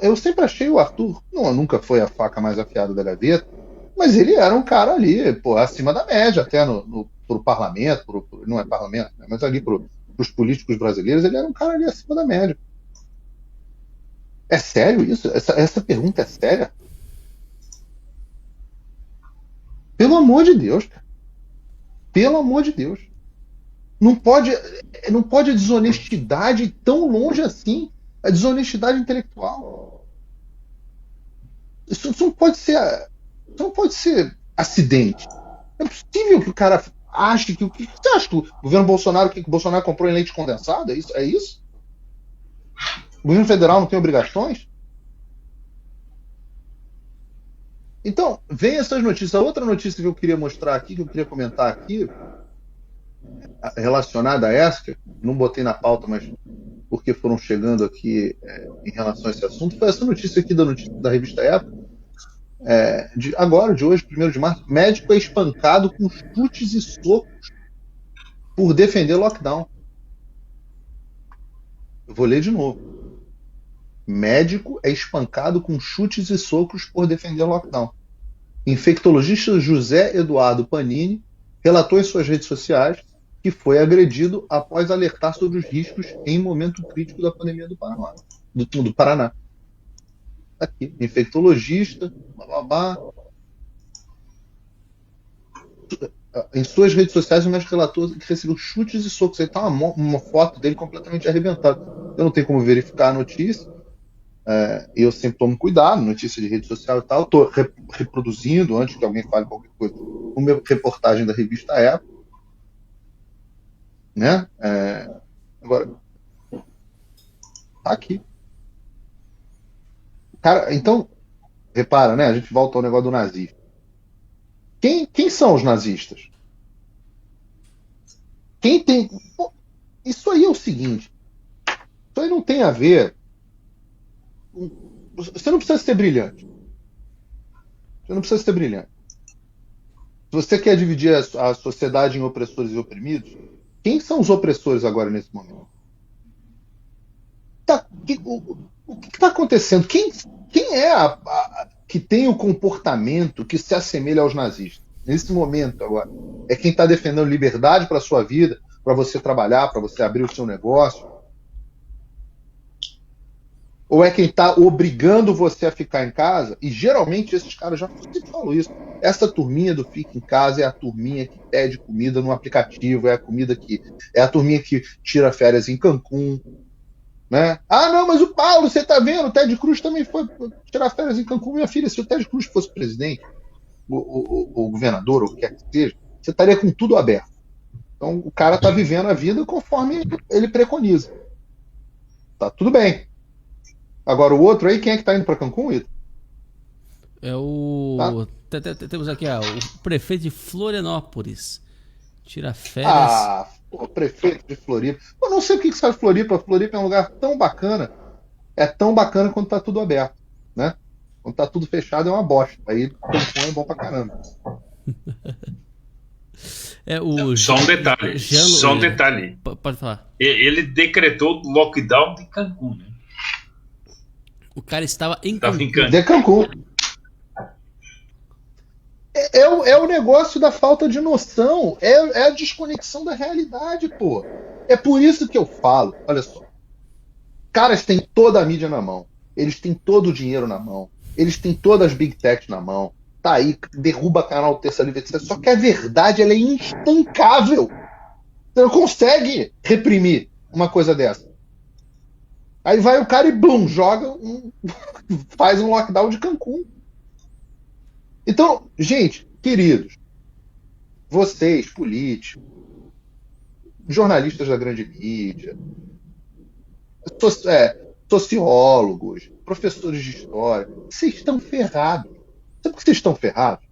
Eu sempre achei o Arthur, nunca foi a faca mais afiada da gaveta, mas ele era um cara ali, acima da média, até pro parlamento, não é parlamento, né, mas ali pros políticos brasileiros, ele era um cara ali acima da média. É sério isso? Essa pergunta é séria? Pelo amor de Deus, cara. Pelo amor de Deus. Não pode a desonestidade ir tão longe assim. A desonestidade intelectual. Isso não pode ser acidente. É possível que o cara ache que... O que você acha que o governo Bolsonaro, que o Bolsonaro comprou em leite condensado? É isso? O governo federal não tem obrigações? Então, vem essas notícias. A outra notícia que eu queria mostrar aqui, que eu queria comentar aqui, relacionada a essa, que não botei na pauta, mas porque foram chegando aqui em relação a esse assunto, foi essa notícia aqui da revista Época, de hoje, 1º de março. Médico é espancado com chutes e socos por defender lockdown. Eu vou ler de novo. Médico é espancado com chutes e socos por defender lockdown. Infectologista José Eduardo Panini relatou em suas redes sociais que foi agredido após alertar sobre os riscos em momento crítico da pandemia do Paraná. Aqui, infectologista, blá. Em suas redes sociais, o médico relatou que recebeu chutes e socos. Aí tá uma foto dele completamente arrebentado. Eu não tenho como verificar a notícia. Eu sempre tomo cuidado, notícia de rede social e tal. Estou reproduzindo, antes que alguém fale qualquer coisa, uma reportagem da revista Época. Né? Agora, tá aqui. Cara, então, repara, né? A gente volta ao negócio do nazismo. Quem são os nazistas? Quem tem. Pô, isso aí é o seguinte. Isso aí não tem a ver. Você não precisa ser brilhante. Você não precisa ser brilhante. Se você quer dividir a sociedade em opressores e oprimidos, quem são os opressores agora nesse momento? O que está acontecendo? Quem é que tem o comportamento que se assemelha aos nazistas? Nesse momento agora. É quem está defendendo liberdade para a sua vida, para você trabalhar, para você abrir o seu negócio? Ou é quem está obrigando você a ficar em casa? E geralmente esses caras, já sempre falo isso, essa turminha do Fica em Casa é a turminha que pede comida no aplicativo, é a turminha que tira férias em Cancún, né? Ah, não, mas o Paulo, você tá vendo, o Ted Cruz também foi tirar férias em Cancún. Minha filha, se o Ted Cruz fosse presidente, o governador, ou o que quer que seja, você estaria com tudo aberto. Então o cara tá vivendo a vida conforme ele preconiza. Tá tudo bem. Agora o outro aí, quem é que tá indo para Cancún, Ito? É o... Tá? Temos aqui o prefeito de Florianópolis. Tira férias. O prefeito de Floripa. Eu não sei o que sai de Floripa. Floripa é um lugar tão bacana. É tão bacana quando tá tudo aberto, né? Quando tá tudo fechado é uma bosta. Aí Cancún é bom pra caramba. Só um detalhe. Pode falar. Ele decretou lockdown de Cancún, né? O cara estava em Cancún. De Cancún. É o negócio da falta de noção. É a desconexão da realidade, pô. É por isso que eu falo. Olha só. Caras têm toda a mídia na mão. Eles têm todo o dinheiro na mão. Eles têm todas as big tech na mão. Tá aí, derruba canal Terça Livre, etc. Só que a verdade, ela é instancável. Você não consegue reprimir uma coisa dessa. Aí vai o cara e blum, faz um lockdown de Cancún. Então, gente, queridos, vocês, políticos, jornalistas da grande mídia, sociólogos, professores de história, vocês estão ferrados. Sabe por que vocês estão ferrados?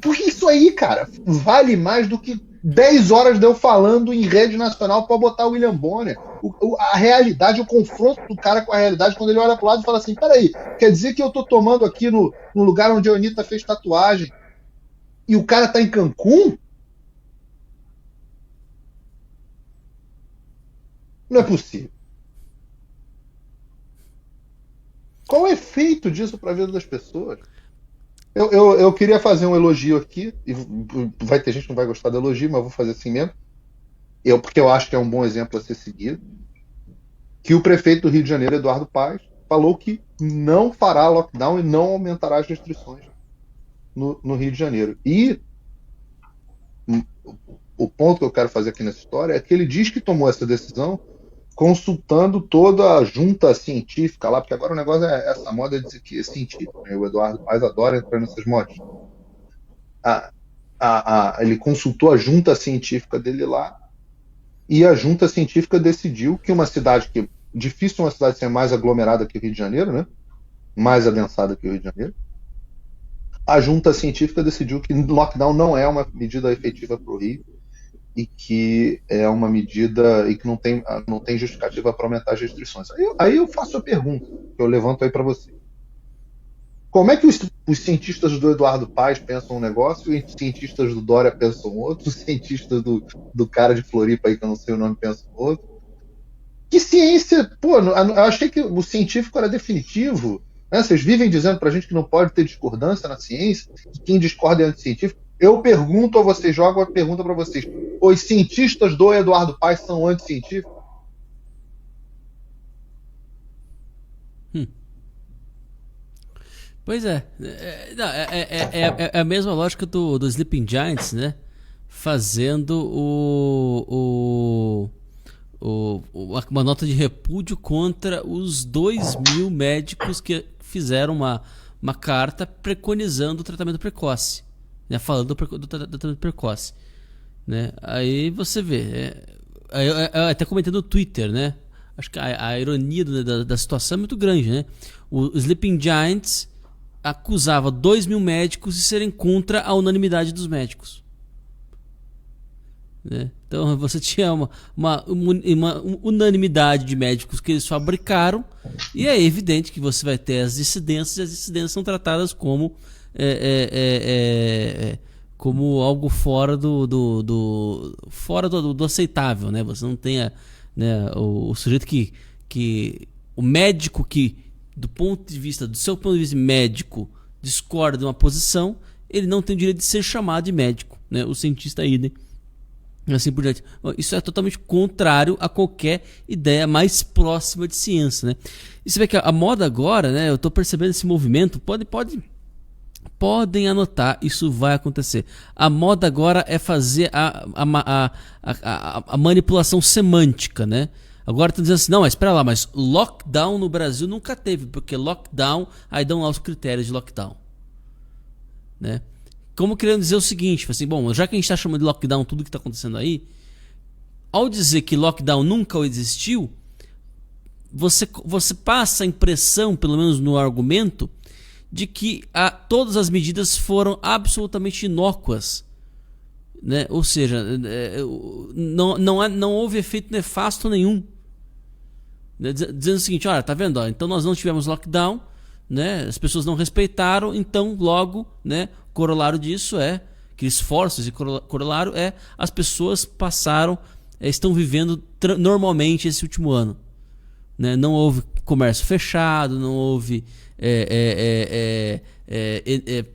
Porque isso aí, cara, vale mais do que 10 horas de eu falando em rede nacional para botar o William Bonner. A realidade, o confronto do cara com a realidade, quando ele olha pro lado e fala assim, peraí, quer dizer que eu tô tomando aqui no lugar onde a Anitta fez tatuagem e o cara tá em Cancún? Não é possível. Qual é o efeito disso para a vida das pessoas? Eu queria fazer um elogio aqui, e vai ter gente que não vai gostar do elogio, mas eu vou fazer assim mesmo, porque eu acho que é um bom exemplo a ser seguido, que o prefeito do Rio de Janeiro, Eduardo Paes, falou que não fará lockdown e não aumentará as restrições no Rio de Janeiro. E o ponto que eu quero fazer aqui nessa história é que ele diz que tomou essa decisão consultando toda a junta científica lá, porque agora o negócio é essa moda de dizer que é científico, né? O Eduardo Paes adora entrar nessas modas. Ele consultou a junta científica dele lá e a junta científica decidiu que uma cidade que difícil uma cidade ser mais aglomerada que o Rio de Janeiro, né? Mais adensada que o Rio de Janeiro. A junta científica decidiu que lockdown não é uma medida efetiva para o Rio e que é uma medida e que não tem justificativa para aumentar as restrições. Aí eu faço a pergunta que eu levanto aí para você. Como é que os cientistas do Eduardo Paes pensam um negócio e os cientistas do Dória pensam outro, os cientistas do cara de Floripa aí, que eu não sei o nome, pensam outro? Que ciência? Pô, eu achei que o científico era definitivo. Né? Vocês vivem dizendo pra gente que não pode ter discordância na ciência, que quem discorda é anticientífico. Eu pergunto a vocês, jogo a pergunta para vocês. Os cientistas do Eduardo Paes são anticientíficos? Pois é. É a mesma lógica do Sleeping Giants, né? Fazendo uma nota de repúdio contra os 2.000 médicos que fizeram uma carta preconizando o tratamento precoce, né? Falando do tratamento precoce, né? Aí você vê, até comentando no Twitter, né? Acho que a ironia da situação é muito grande, né? O Sleeping Giants acusava 2.000 médicos de serem contra a unanimidade dos médicos, né? Então você tinha uma unanimidade de médicos que eles fabricaram, e é evidente que você vai ter as dissidências, e as dissidências são tratadas como como algo fora do aceitável, né? Você não tem o sujeito que o médico que do seu ponto de vista médico discorda de uma posição, ele não tem o direito de ser chamado de médico, né? O cientista idem, assim por diante. Isso é totalmente contrário a qualquer ideia mais próxima de ciência, né? E você vê que a moda agora, né? Eu estou percebendo esse movimento. Podem anotar, isso vai acontecer. A moda agora é fazer a manipulação semântica, né? Agora estão dizendo assim, não, mas espera lá, mas lockdown no Brasil nunca teve, porque lockdown, aí dão lá os critérios de lockdown, né? Como querendo dizer o seguinte, assim, bom, já que a gente está chamando de lockdown tudo que está acontecendo aí, ao dizer que lockdown nunca existiu, você passa a impressão, pelo menos no argumento, de que todas as medidas foram absolutamente inócuas, né? Ou seja, não houve efeito nefasto nenhum, né? Dizendo o seguinte, olha, tá vendo? Ó, então nós não tivemos lockdown, né? As pessoas não respeitaram, então logo, né? Corolário disso que esforços e corolário as pessoas estão vivendo normalmente esse último ano, né? Não houve comércio fechado, não houve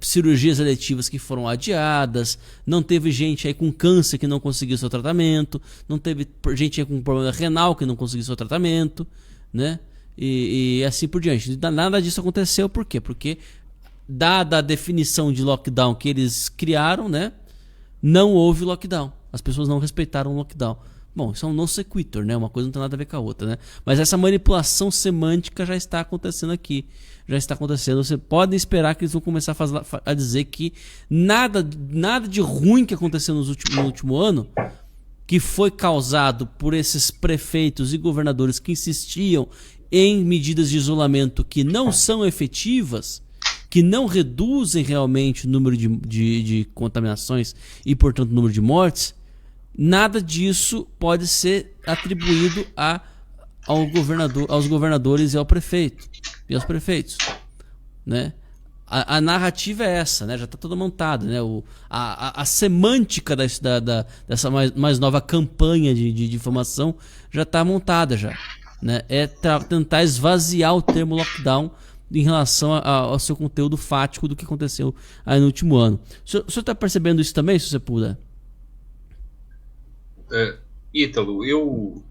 cirurgias eletivas que foram adiadas, não teve gente aí com câncer que não conseguiu seu tratamento, não teve gente aí com problema renal que não conseguiu seu tratamento, né? E assim por diante. Nada disso aconteceu, por quê? Porque dada a definição de lockdown que eles criaram, né? Não houve lockdown. As pessoas não respeitaram o lockdown. Bom, isso é um non sequitur, né? Uma coisa não tem nada a ver com a outra, né? Mas essa manipulação semântica já está acontecendo aqui. Já está acontecendo. Você pode esperar que eles vão começar a dizer que nada de ruim que aconteceu no último ano, que foi causado por esses prefeitos e governadores que insistiam em medidas de isolamento que não são efetivas, que não reduzem realmente o número de contaminações e, portanto, o número de mortes, nada disso pode ser atribuído aos governadores e aos prefeitos, né? A narrativa é essa, né? Já está toda montada, né? A semântica dessa mais nova campanha de difamação já está montada já, né? Tentar esvaziar o termo lockdown em relação ao seu conteúdo fático do que aconteceu aí no último ano. O senhor está percebendo isso também, se você puder? Ítalo, eu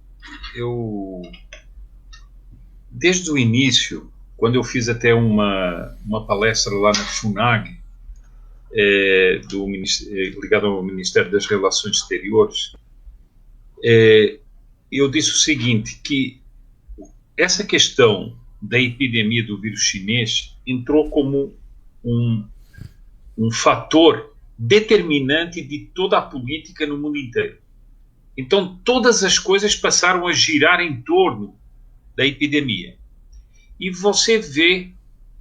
desde o início, quando eu fiz até uma palestra lá na FUNAG, ligado ao Ministério das Relações Exteriores, eu disse o seguinte, que essa questão da epidemia do vírus chinês entrou como um fator determinante de toda a política no mundo inteiro. Então todas as coisas passaram a girar em torno da epidemia. E você vê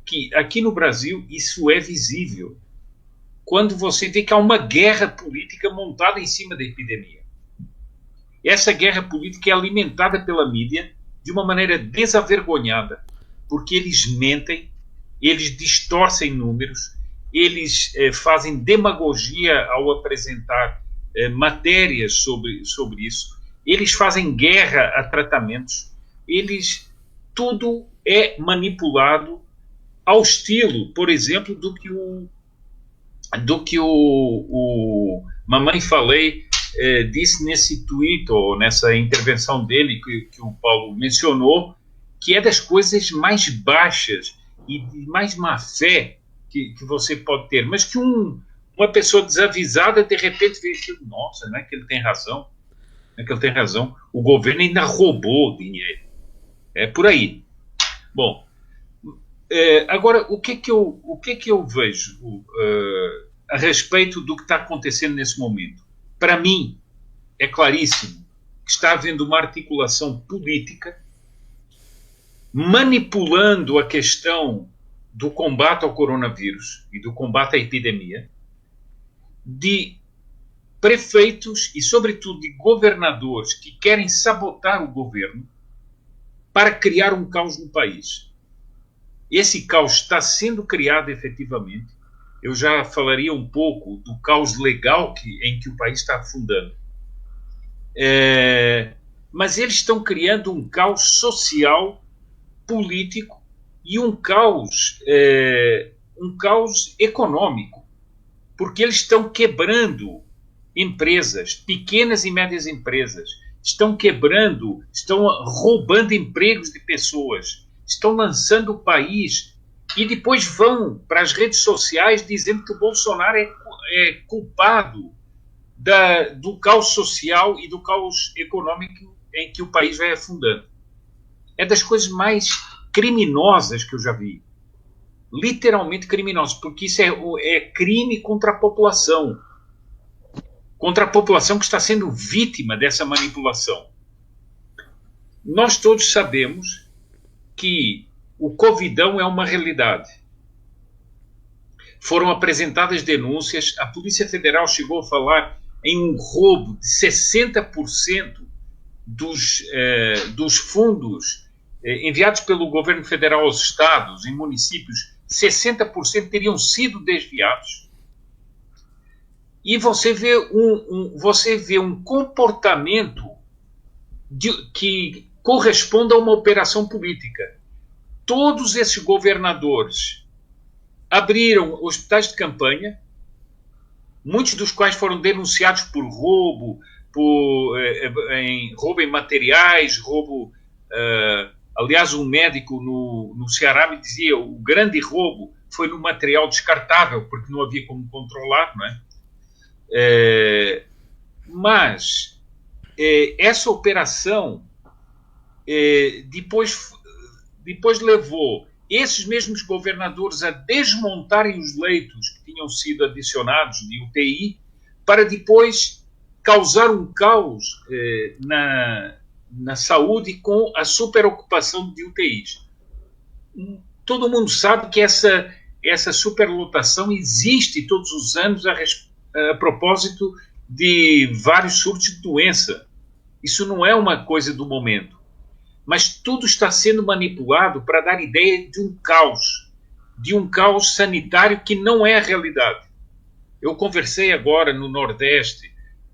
que aqui no Brasil isso é visível quando você vê que há uma guerra política montada em cima da epidemia. Essa guerra política é alimentada pela mídia de uma maneira desavergonhada, porque eles mentem, eles distorcem números, eles fazem demagogia ao apresentar matérias sobre isso, eles fazem guerra a tratamentos, tudo é manipulado ao estilo, por exemplo, do que o Mamãe Falei disse nesse tweet, ou nessa intervenção dele que o Paulo mencionou, que é das coisas mais baixas e de mais má fé que você pode ter, mas que uma pessoa desavisada de repente vê aquilo, nossa, não é que ele tem razão, não é que ele tem razão, o governo ainda roubou dinheiro, é por aí. Bom, agora, o que é que eu vejo a respeito do que está acontecendo nesse momento? Para mim, é claríssimo que está havendo uma articulação política manipulando a questão do combate ao coronavírus e do combate à epidemia, de prefeitos e, sobretudo, de governadores que querem sabotar o governo para criar um caos no país. Esse caos está sendo criado efetivamente. Eu já falaria um pouco do caos legal em que o país está afundando. Mas eles estão criando um caos social, político e um caos econômico, porque eles estão quebrando empresas, pequenas e médias empresas, estão roubando empregos de pessoas, estão lançando o país e depois vão para as redes sociais dizendo que o Bolsonaro é culpado do caos social e do caos econômico em que o país vai afundando. É das coisas mais criminosas que eu já vi. Literalmente criminosas, porque isso é crime contra a população. Contra a população que está sendo vítima dessa manipulação. Nós todos sabemos que o Covidão é uma realidade. Foram apresentadas denúncias, a Polícia Federal chegou a falar em um roubo de 60% dos fundos enviados pelo governo federal aos estados e municípios, 60% teriam sido desviados. E você vê um comportamento que corresponde a uma operação política. Todos esses governadores abriram hospitais de campanha, muitos dos quais foram denunciados por roubo, roubo em materiais, roubo... aliás, um médico no Ceará me dizia que o grande roubo foi no material descartável, porque não havia como controlar, não é? Mas essa operação depois levou esses mesmos governadores a desmontarem os leitos que tinham sido adicionados de UTI para depois causar um caos na saúde com a superocupação de UTIs. Todo mundo sabe que essa superlotação existe todos os anos a propósito de vários surtos de doença. Isso não é uma coisa do momento. Mas tudo está sendo manipulado para dar ideia de um caos sanitário que não é a realidade. Eu conversei agora no Nordeste,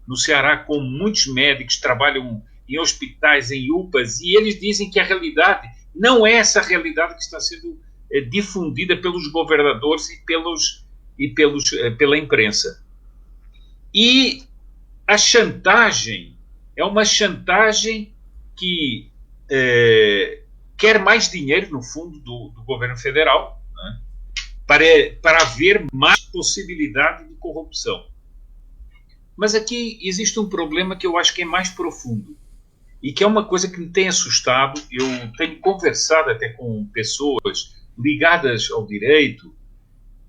no Ceará, com muitos médicos que trabalham em hospitais, em UPAs, e eles dizem que a realidade não é essa realidade que está sendo difundida pelos governadores e pela imprensa. E a chantagem é uma chantagem que quer mais dinheiro, no fundo, do governo federal, né, para haver mais possibilidade de corrupção. Mas aqui existe um problema que eu acho que é mais profundo e que é uma coisa que me tem assustado. Eu tenho conversado até com pessoas ligadas ao direito,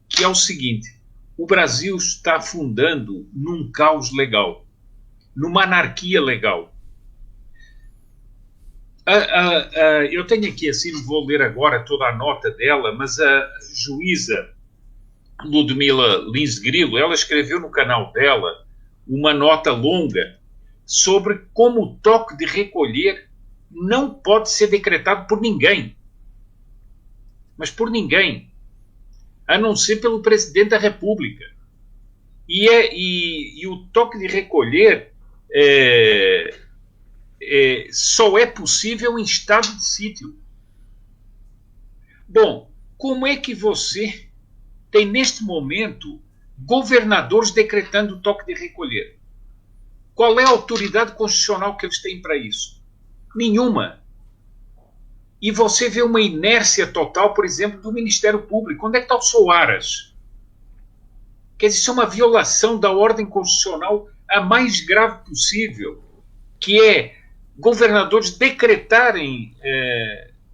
que é o seguinte: o Brasil está afundando num caos legal, numa anarquia legal. Eu tenho aqui, assim, não vou ler agora toda a nota dela, mas a juíza Ludmila Lins Grilo, ela escreveu no canal dela uma nota longa sobre como o toque de recolher não pode ser decretado por ninguém. Mas por ninguém. A não ser pelo Presidente da República. E o toque de recolher só é possível em estado de sítio. Bom, como é que você tem neste momento governadores decretando o toque de recolher? Qual é a autoridade constitucional que eles têm para isso? Nenhuma. E você vê uma inércia total, por exemplo, do Ministério Público. Onde é que está o Soares? Quer dizer, isso é uma violação da ordem constitucional a mais grave possível, que é governadores decretarem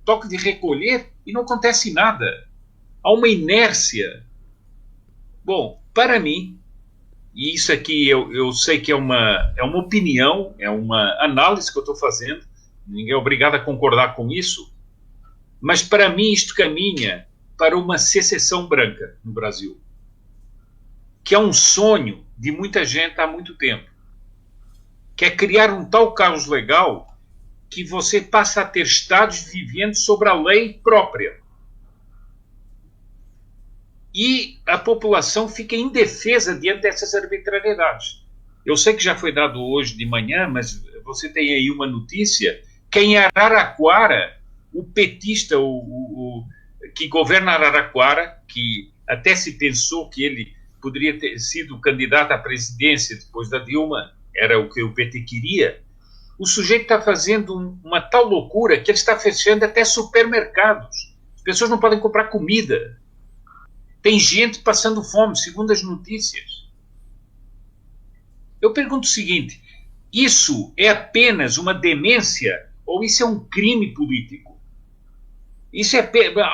toque de recolher e não acontece nada. Há uma inércia. Bom, para mim, e isso aqui eu sei que é uma opinião, é uma análise que eu estou fazendo, ninguém é obrigado a concordar com isso, mas para mim isto caminha para uma secessão branca no Brasil, que é um sonho de muita gente há muito tempo, que é criar um tal caos legal que você passa a ter estados vivendo sobre a lei própria. E a população fica indefesa diante dessas arbitrariedades. Eu sei que já foi dado hoje de manhã, mas você tem aí uma notícia que em Araraquara, o petista que governa Araraquara, que até se pensou que ele poderia ter sido candidato à presidência depois da Dilma, era o que o PT queria, o sujeito está fazendo uma tal loucura que ele está fechando até supermercados. As pessoas não podem comprar comida. Tem gente passando fome, segundo as notícias. Eu pergunto o seguinte, isso é apenas uma demência ou isso é um crime político?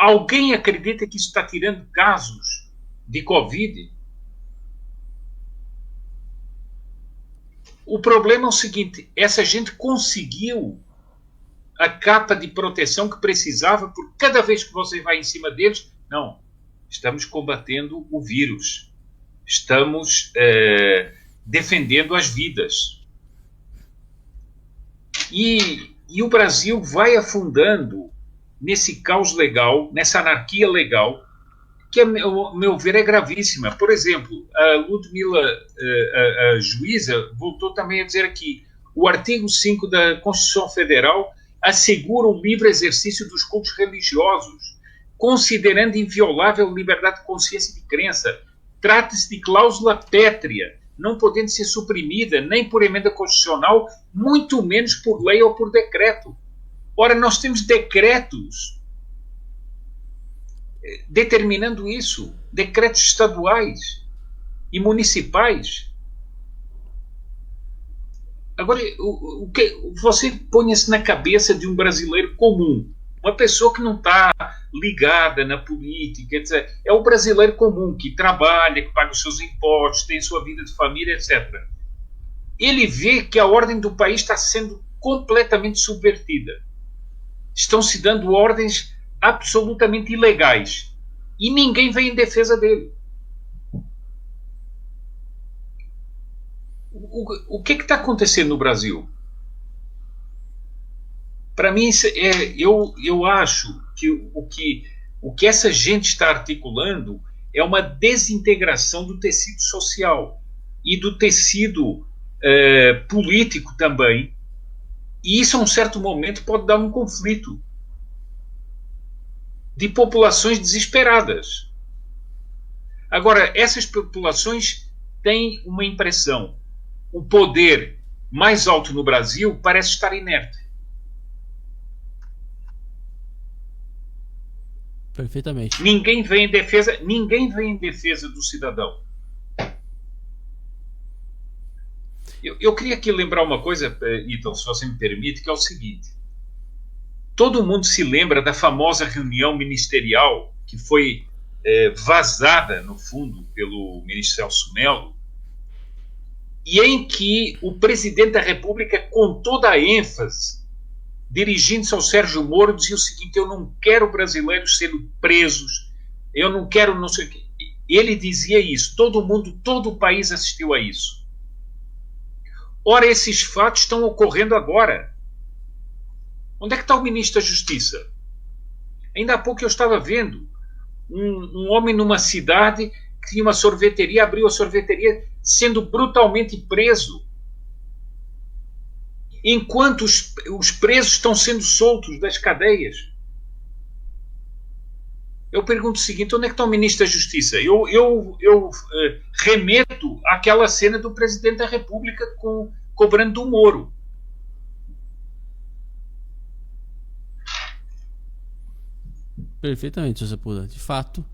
Alguém acredita que isso está tirando casos de Covid? O problema é o seguinte, essa gente conseguiu a capa de proteção que precisava, porque cada vez que você vai em cima deles, não, estamos combatendo o vírus, estamos defendendo as vidas. E o Brasil vai afundando nesse caos legal, nessa anarquia legal, que, a meu ver, é gravíssima. Por exemplo, a Ludmila, a juíza, voltou também a dizer aqui, o artigo 5 da Constituição Federal assegura o livre exercício dos cultos religiosos, considerando inviolável liberdade de consciência e de crença. Trata-se de cláusula pétrea, não podendo ser suprimida nem por emenda constitucional, muito menos por lei ou por decreto. Ora, nós temos decretos determinando isso, decretos estaduais e municipais. Agora, o que você põe-se na cabeça de um brasileiro comum, uma pessoa que não está ligada na política, etc. É o brasileiro comum que trabalha, que paga os seus impostos, tem sua vida de família, etc. Ele vê que a ordem do país está sendo completamente subvertida. Estão se dando ordens absolutamente ilegais. E ninguém vem em defesa dele. O que está acontecendo no Brasil? Para mim, eu acho que o que essa gente está articulando é uma desintegração do tecido social e do tecido político também. E isso, a um certo momento, pode dar um conflito de populações desesperadas. Agora, essas populações têm uma impressão. O poder mais alto no Brasil parece estar inerte. Perfeitamente. Ninguém vem em defesa do cidadão. Eu queria aqui lembrar uma coisa, Ítalo, se você me permite, que é o seguinte. Todo mundo se lembra da famosa reunião ministerial que foi vazada, no fundo, pelo ministro Celso Mello, e em que o presidente da República, com toda a ênfase, dirigindo-se ao Sérgio Moro, dizia o seguinte: eu não quero brasileiros sendo presos, eu não quero não sei o quê. Ele dizia isso, todo o país assistiu a isso. Ora, esses fatos estão ocorrendo agora. Onde é que está o ministro da Justiça? Ainda há pouco eu estava vendo um homem numa cidade que tinha uma sorveteria, abriu a sorveteria, sendo brutalmente preso. Enquanto os presos estão sendo soltos das cadeias. Eu pergunto o seguinte: onde é que está o ministro da Justiça? Eu remeto àquela cena do presidente da República cobrando do Moro. Perfeitamente, José Puda. De fato.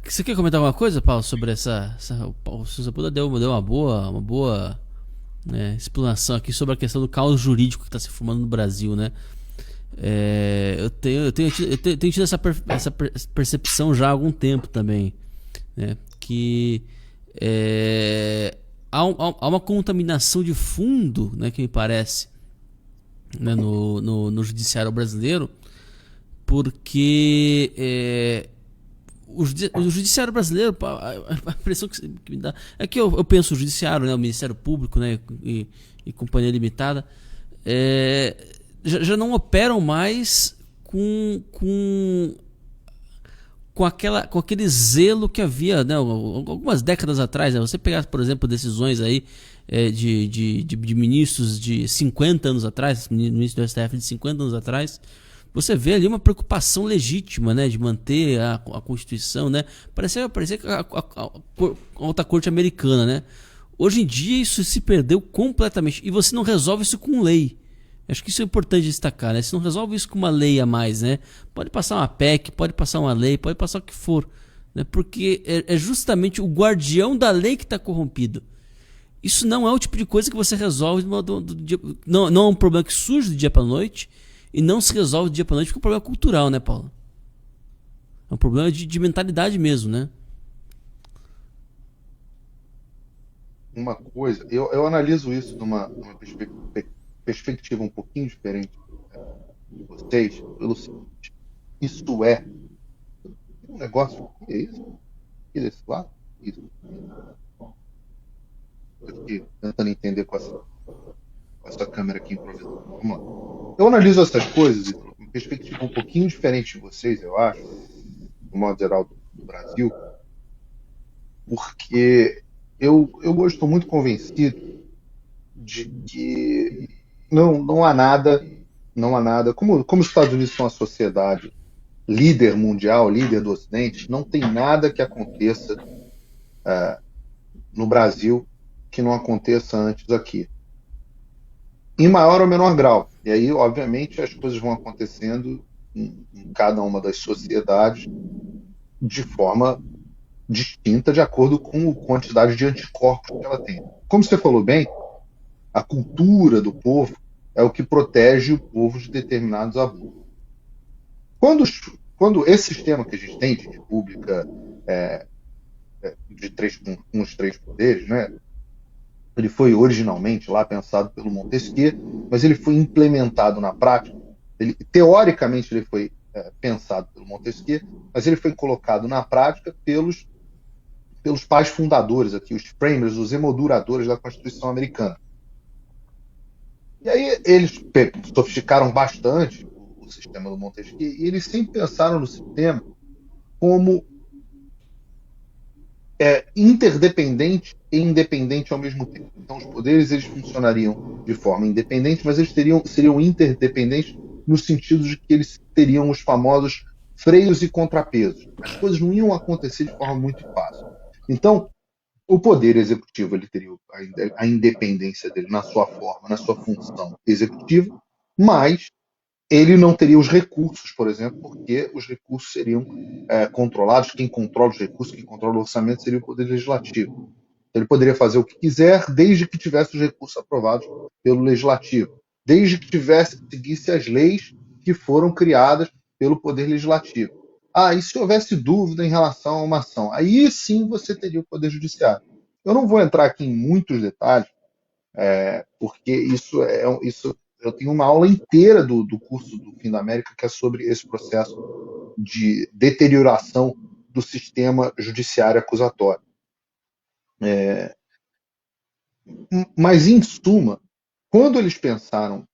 Você quer comentar alguma coisa, Paulo, sobre essa o José Puda deu uma boa né, explanação aqui sobre a questão do caos jurídico que está se formando no Brasil, né? Eu tenho tido essa percepção já há algum tempo também, né? Que há uma contaminação de fundo, né, que me parece, né, no judiciário brasileiro, porque o judiciário brasileiro, a impressão que me dá é que eu penso o judiciário, né, o Ministério Público, né, e Companhia Limitada, já não operam mais com aquele zelo que havia, né, algumas décadas atrás, né? Você pegar, por exemplo, decisões aí de ministros de 50 anos atrás, ministro do STF de 50 anos atrás, você vê ali uma preocupação legítima, né, de manter a Constituição, né? Parecia a alta corte americana, né? Hoje em dia isso se perdeu completamente e você não resolve isso com lei. Acho que isso é importante destacar, né? Você não resolve isso com uma lei a mais, né? Pode passar uma PEC, pode passar uma lei, pode passar o que for, né? Porque é justamente o guardião da lei que está corrompido. Isso não é o tipo de coisa que você resolve não é um problema que surge do dia para a noite e não se resolve do dia para a noite, porque é um problema cultural, né, Paulo? É um problema de mentalidade mesmo, né? Uma coisa, eu analiso isso numa perspectiva um pouquinho diferente de vocês, pelo seguinte: isso é um negócio, que é isso? Aqui desse lado? Isso. Eu aqui tentando entender com essa câmera aqui improvisada. Vamos lá. Eu analiso essas coisas em uma perspectiva um pouquinho diferente de vocês, eu acho, no modo geral do Brasil, porque eu hoje estou muito convencido de que não há nada, como os Estados Unidos são a sociedade líder mundial, líder do Ocidente, não tem nada que aconteça no Brasil que não aconteça antes aqui. Em maior ou menor grau. E aí, obviamente, as coisas vão acontecendo em cada uma das sociedades de forma distinta, de acordo com a quantidade de anticorpos que ela tem. Como você falou bem, a cultura do povo é o que protege o povo de determinados abusos. Quando esse sistema que a gente tem de república com os três poderes, né, ele foi originalmente lá pensado pelo Montesquieu, mas ele foi implementado na prática. Teoricamente ele foi pensado pelo Montesquieu, mas ele foi colocado na prática pelos pais fundadores aqui, os framers, os emolduradores da Constituição americana. E aí eles sofisticaram bastante o sistema do Montesquieu e eles sempre pensaram no sistema como interdependente e independente ao mesmo tempo. Então os poderes eles funcionariam de forma independente, mas eles seriam interdependentes no sentido de que eles teriam os famosos freios e contrapesos. As coisas não iam acontecer de forma muito fácil. Então, o poder executivo ele teria a independência dele na sua forma, na sua função executiva, mas ele não teria os recursos, por exemplo, porque os recursos seriam controlados. Quem controla os recursos, quem controla o orçamento seria o Poder Legislativo. Ele poderia fazer o que quiser, desde que tivesse os recursos aprovados pelo Legislativo, desde que seguisse as leis que foram criadas pelo Poder Legislativo. E se houvesse dúvida em relação a uma ação, aí sim você teria o Poder Judiciário. Eu não vou entrar aqui em muitos detalhes, porque isso Eu tenho uma aula inteira do curso do Fim da América que é sobre esse processo de deterioração do sistema judiciário acusatório. Mas, em suma, quando eles pensaram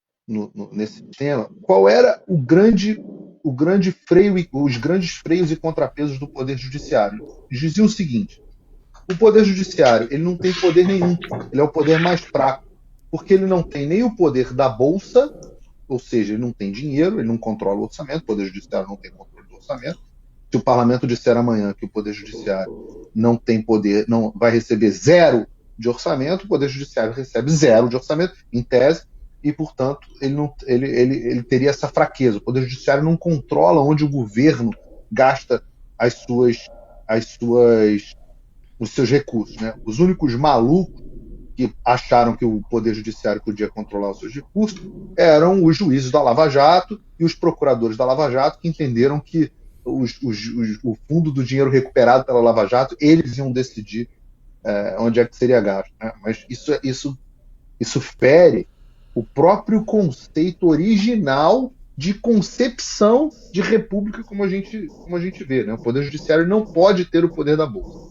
nesse tema, qual era o grande freio, os grandes freios e contrapesos do Poder Judiciário? Eles diziam o seguinte: o Poder Judiciário ele não tem poder nenhum, ele é o poder mais fraco, porque ele não tem nem o poder da Bolsa, ou seja, ele não tem dinheiro, ele não controla o orçamento, o Poder Judiciário não tem controle do orçamento. Se o Parlamento disser amanhã que o Poder Judiciário não tem poder, não vai receber zero de orçamento, o Poder Judiciário recebe zero de orçamento, em tese, e, portanto, ele teria essa fraqueza. O Poder Judiciário não controla onde o governo gasta os seus recursos. Né? Os únicos malucos que acharam que o Poder Judiciário podia controlar os seus recursos eram os juízes da Lava Jato e os procuradores da Lava Jato, que entenderam que o fundo do dinheiro recuperado pela Lava Jato, eles iam decidir onde é que seria gasto. Né? Mas isso fere o próprio conceito original de concepção de república como a gente vê. Né? O Poder Judiciário não pode ter o poder da Bolsa.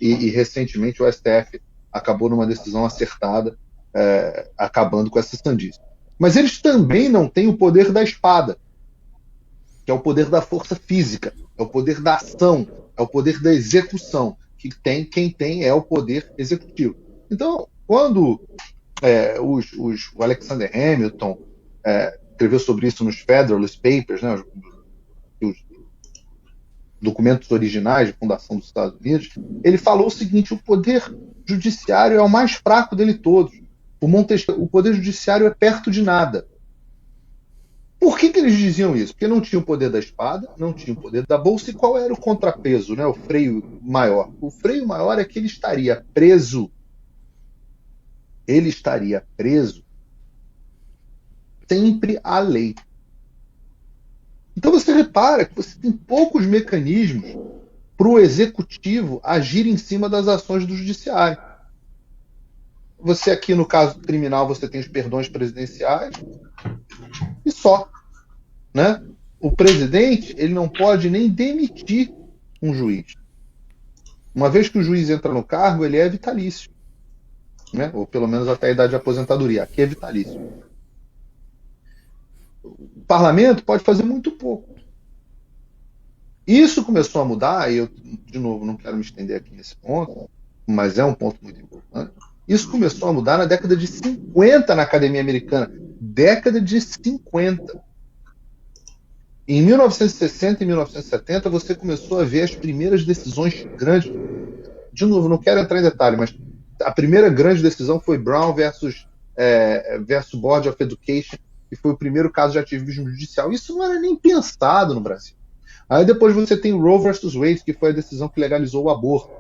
E recentemente o STF acabou numa decisão acertada, acabando com essa sandice. Mas eles também não têm o poder da espada, que é o poder da força física, é o poder da ação, é o poder da execução. Quem tem é o poder executivo. Então, quando o Alexander Hamilton escreveu sobre isso nos Federalist Papers, né, os documentos originais de fundação dos Estados Unidos, ele falou o seguinte: o poder judiciário é o mais fraco dele todos. O poder judiciário é perto de nada. Por que eles diziam isso? Porque não tinha o poder da espada, não tinha o poder da bolsa, e qual era o contrapeso, né? O freio maior? O freio maior é que ele estaria preso. Ele estaria preso sempre à lei. Então você repara que você tem poucos mecanismos para o executivo agir em cima das ações do judiciário. Você aqui, no caso criminal, você tem os perdões presidenciais e só. Né? O presidente ele não pode nem demitir um juiz. Uma vez que o juiz entra no cargo, ele é vitalício. Né? Ou pelo menos até a idade de aposentadoria. Aqui é vitalício. O parlamento pode fazer muito pouco. Isso começou a mudar, e eu, de novo, não quero me estender aqui nesse ponto, mas é um ponto muito importante. Isso começou a mudar na década de 50 na academia americana. Década de 50. Em 1960 e 1970, você começou a ver as primeiras decisões grandes. De novo, não quero entrar em detalhe, mas a primeira grande decisão foi Brown versus Board of Education, que foi o primeiro caso de ativismo judicial. Isso não era nem pensado no Brasil. Aí depois você tem Roe versus Wade, que foi a decisão que legalizou o aborto,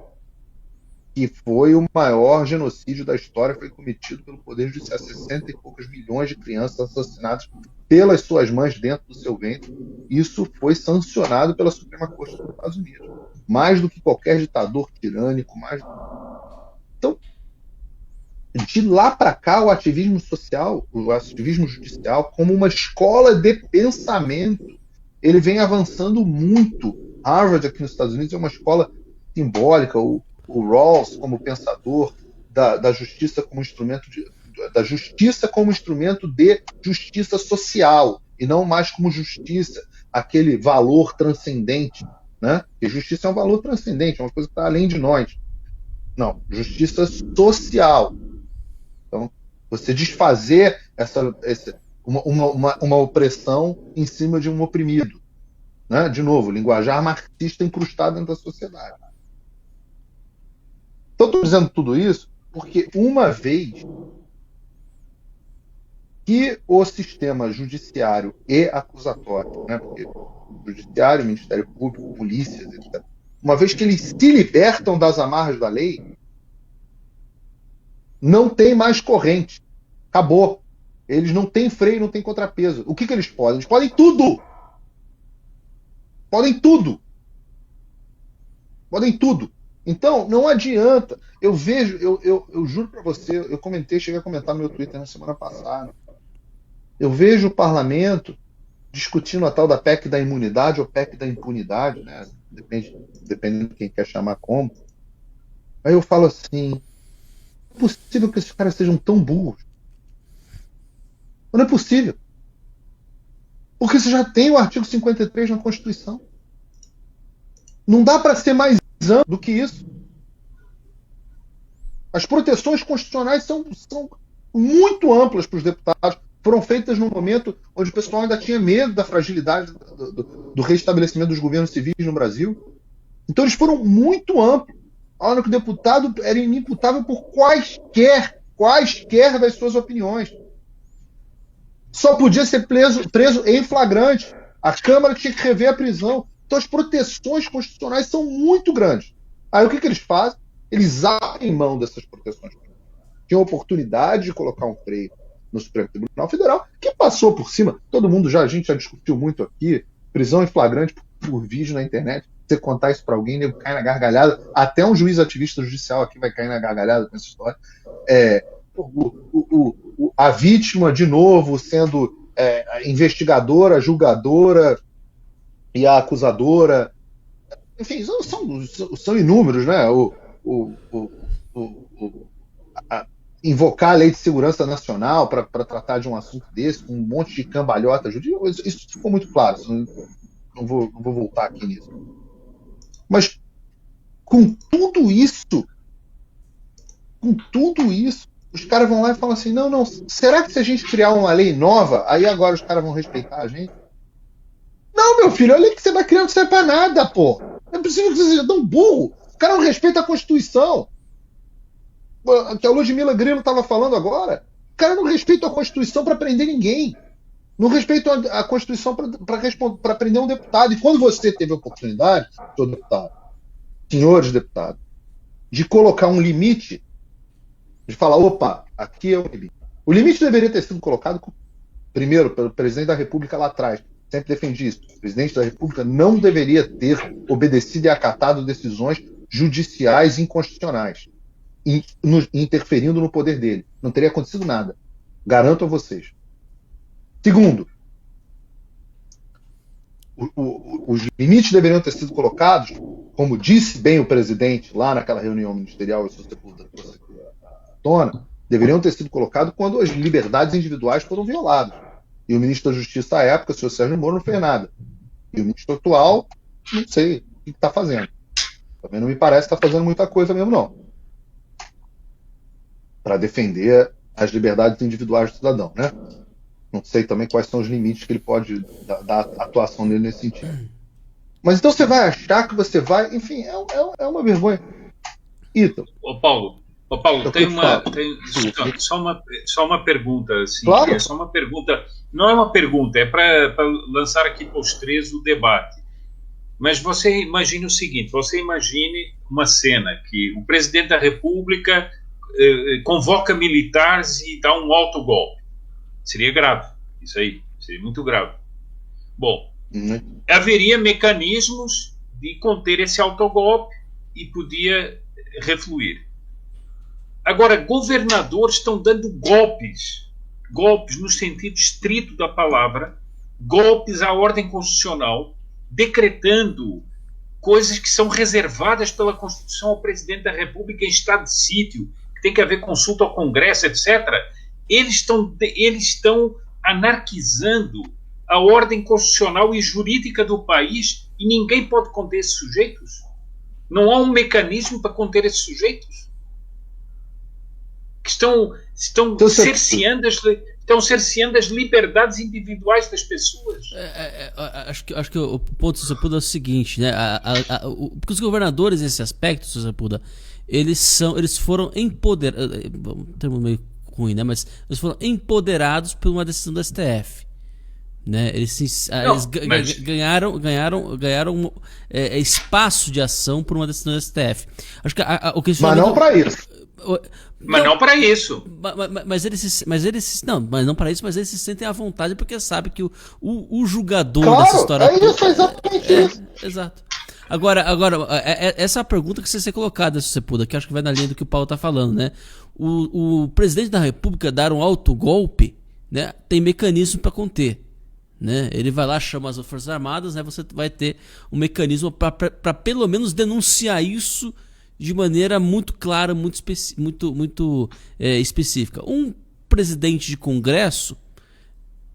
que foi o maior genocídio da história, foi cometido pelo Poder Judiciário. 60 e poucos milhões de crianças assassinadas pelas suas mães dentro do seu ventre. Isso foi sancionado pela Suprema Corte dos Estados Unidos. Mais do que qualquer ditador tirânico. Então, de lá para cá, o ativismo social, o ativismo judicial, como uma escola de pensamento, ele vem avançando muito. Harvard, aqui nos Estados Unidos, é uma escola simbólica. O Rawls, como pensador da justiça como instrumento da justiça como instrumento de justiça social, e não mais como justiça, aquele valor transcendente. Né? Porque justiça é um valor transcendente, é uma coisa que está além de nós. Não, justiça social. Então, você desfazer uma opressão em cima de um oprimido. Né? De novo, linguajar marxista incrustado dentro da sociedade. Então, estou dizendo tudo isso porque, uma vez que o sistema judiciário e acusatório, né? Porque o judiciário, o Ministério Público, polícias, etc., uma vez que eles se libertam das amarras da lei, não tem mais corrente. Acabou. Eles não têm freio, não têm contrapeso. O que eles podem? Eles podem tudo. Podem tudo. Podem tudo. Então, não adianta. Eu vejo, eu juro para você, cheguei a comentar no meu Twitter na semana passada. Eu vejo o parlamento discutindo a tal da PEC da imunidade ou PEC da impunidade, né? Dependendo de quem quer chamar como. Aí eu falo assim, não é possível que esses caras sejam tão burros. Não é possível. Porque você já tem o artigo 53 na Constituição. Não dá para ser mais amplo do que isso. As proteções constitucionais são muito amplas para os deputados. Foram feitas num momento onde o pessoal ainda tinha medo da fragilidade do restabelecimento dos governos civis no Brasil. Então eles foram muito amplos. A hora que o deputado era inimputável por quaisquer das suas opiniões. Só podia ser preso em flagrante. A Câmara tinha que rever a prisão. Então as proteções constitucionais são muito grandes. Aí o que eles fazem? Eles abrem mão dessas proteções. Tinham a oportunidade de colocar um freio no Supremo Tribunal Federal, que passou por cima. A gente já discutiu muito aqui, prisão em flagrante por vídeo na internet. Você contar isso para alguém, nego cai na gargalhada. Até um juiz ativista judicial aqui vai cair na gargalhada com essa história. A vítima, de novo, sendo a investigadora, a julgadora e a acusadora. Enfim, são inúmeros, né? Invocar a Lei de Segurança Nacional para tratar de um assunto desse, com um monte de cambalhota jurídica. Isso ficou muito claro. Não vou voltar aqui nisso. Mas com tudo isso, os caras vão lá e falam assim, não, será que se a gente criar uma lei nova, aí agora os caras vão respeitar a gente? Não, meu filho, a lei que você vai criar não serve pra nada, pô. Não é possível que você seja tão burro. O cara não respeita a Constituição. Que a Ludmila Grilo estava falando agora. O cara não respeita a Constituição para prender ninguém. Não respeita a Constituição para prender um deputado. E quando você teve a oportunidade, senhores deputados, de colocar um limite, de falar, opa, aqui é o limite. O limite deveria ter sido colocado, primeiro, pelo presidente da República lá atrás. Sempre defendi isso. O presidente da República não deveria ter obedecido e acatado decisões judiciais inconstitucionais, interferindo no poder dele. Não teria acontecido nada. Garanto a vocês. Segundo, os limites deveriam ter sido colocados, como disse bem o presidente lá naquela reunião ministerial, deveriam ter sido colocados quando as liberdades individuais foram violadas. E o ministro da Justiça à época, o senhor Sérgio Moro, não fez nada. E o ministro atual, não sei o que está fazendo. Também não me parece que está fazendo muita coisa mesmo, não. Para defender as liberdades individuais do cidadão, né? Não sei também quais são os limites que ele pode dar atuação nele nesse sentido. Mas então você vai achar que você vai... Enfim, é uma vergonha. Ítalo. Ô Paulo, só uma pergunta. Assim, claro. É só uma pergunta. Não é uma pergunta, é para lançar aqui para os três o debate. Mas você imagine o seguinte, você imagine uma cena que o presidente da República convoca militares e dá um autogolpe. Seria grave, isso aí, seria muito grave. Bom, haveria mecanismos de conter esse autogolpe e podia refluir. Agora, governadores estão dando golpes no sentido estrito da palavra, golpes à ordem constitucional, decretando coisas que são reservadas pela Constituição ao presidente da República em estado de sítio, que tem que haver consulta ao Congresso, etc. Eles estão anarquizando a ordem constitucional e jurídica do país e ninguém pode conter esses sujeitos? Não há um mecanismo para conter esses sujeitos? Que estão cerceando as liberdades individuais das pessoas. Acho que o ponto do Sepúlveda é o seguinte, né? Porque os governadores, nesse aspecto, Sepúlveda, eles foram empoderados, um termo meio ruim, né? Mas eles foram empoderados por uma decisão do STF. Né? Eles ganharam espaço de ação por uma decisão do STF. Acho que o questionamento... Mas não para isso. Mas não para isso. Mas não para isso, mas eles se sentem à vontade porque sabem que o julgador dessa história. É isso, exatamente isso. Exato. Agora, essa é a pergunta que você ser colocada, Sepúlveda, que acho que vai na linha do que o Paulo está falando, né? O presidente da República dar um autogolpe, né, tem mecanismo para conter. Né? Ele vai lá, chama as Forças Armadas, né? Você vai ter um mecanismo para pelo menos denunciar isso de maneira muito clara, muito específica. Um presidente de Congresso,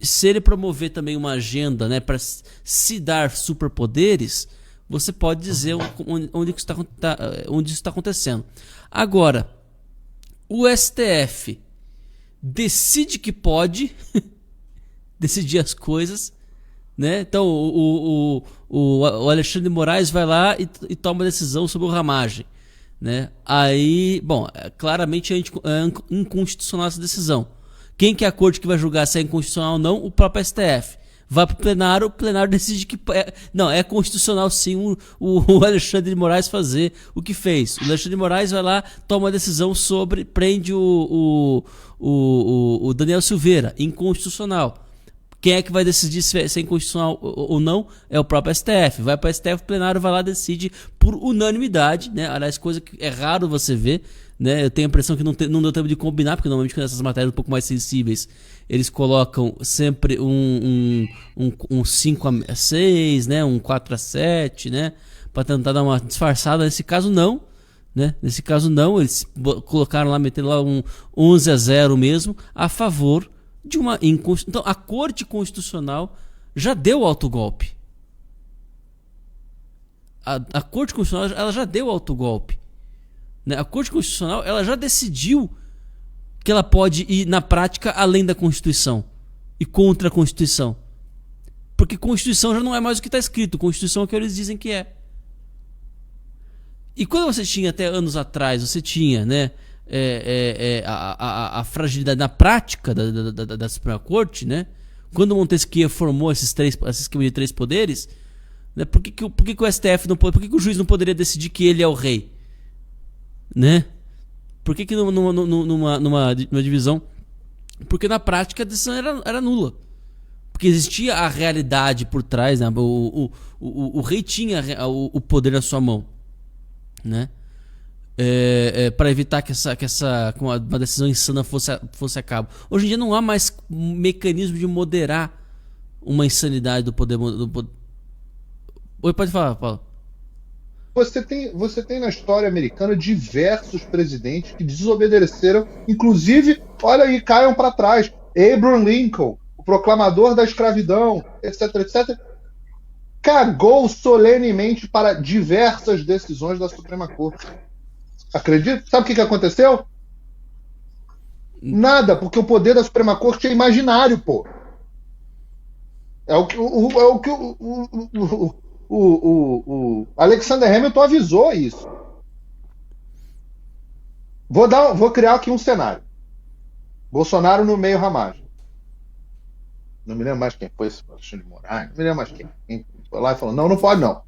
se ele promover também uma agenda, né, para se dar superpoderes, você pode dizer onde isso está acontecendo. Agora, o STF decide que pode decidir as coisas, né? Então o Alexandre de Moraes vai lá e toma uma decisão sobre o Ramagem, né? Aí, bom, claramente é inconstitucional essa decisão. Quem que é a corte que vai julgar se é inconstitucional ou não? O próprio STF. Vai pro plenário, o plenário decide que não, é constitucional sim o Alexandre de Moraes fazer o que fez. O Alexandre de Moraes vai lá, toma uma decisão prende o Daniel Silveira, inconstitucional. Quem é que vai decidir se é inconstitucional ou não? É o próprio STF. Vai para o STF, o plenário vai lá e decide por unanimidade, né? Aliás, coisa que é raro você ver, né? Eu tenho a impressão que não deu tempo de combinar, porque normalmente nessas matérias um pouco mais sensíveis, eles colocam sempre um 5-6, né? Um 4-7, né? Para tentar dar uma disfarçada. Nesse caso, não. Né? Nesse caso, não. Eles colocaram lá, meteram lá um 11-0 mesmo, a favor de uma inconstitucional. Então, a Corte Constitucional já deu autogolpe. A Corte Constitucional ela já deu autogolpe. Né? A Corte Constitucional ela já decidiu que ela pode ir, na prática, além da Constituição e contra a Constituição. Porque Constituição já não é mais o que está escrito. Constituição é o que eles dizem que é. E quando você tinha, até anos atrás, você tinha, né, a fragilidade na prática da Suprema Corte, né? Quando Montesquieu formou esse esquema de 3 poderes, né? Por que o STF não pode, por que o juiz não poderia decidir que ele é o rei, né? Por que numa divisão? Porque na prática a decisão era nula, porque existia a realidade por trás, né? O rei tinha o poder na sua mão, né? Para evitar que uma decisão insana fosse a cabo. Hoje em dia não há mais mecanismo de moderar uma insanidade do poder. Oi, pode falar, Paulo. Você tem na história americana diversos presidentes que desobedeceram, inclusive, olha aí, caiam para trás. Abraham Lincoln, o proclamador da escravidão, etc, etc, cagou solenemente para diversas decisões da Suprema Corte. Acredita? Sabe o que aconteceu? Nada, porque o poder da Suprema Corte é imaginário, pô. É o que o Alexander Hamilton avisou isso. Vou criar aqui um cenário. Bolsonaro no meio Ramagem. Não me lembro mais quem foi esse Alexandre de Moraes. Não me lembro mais quem foi lá e falou: não pode não.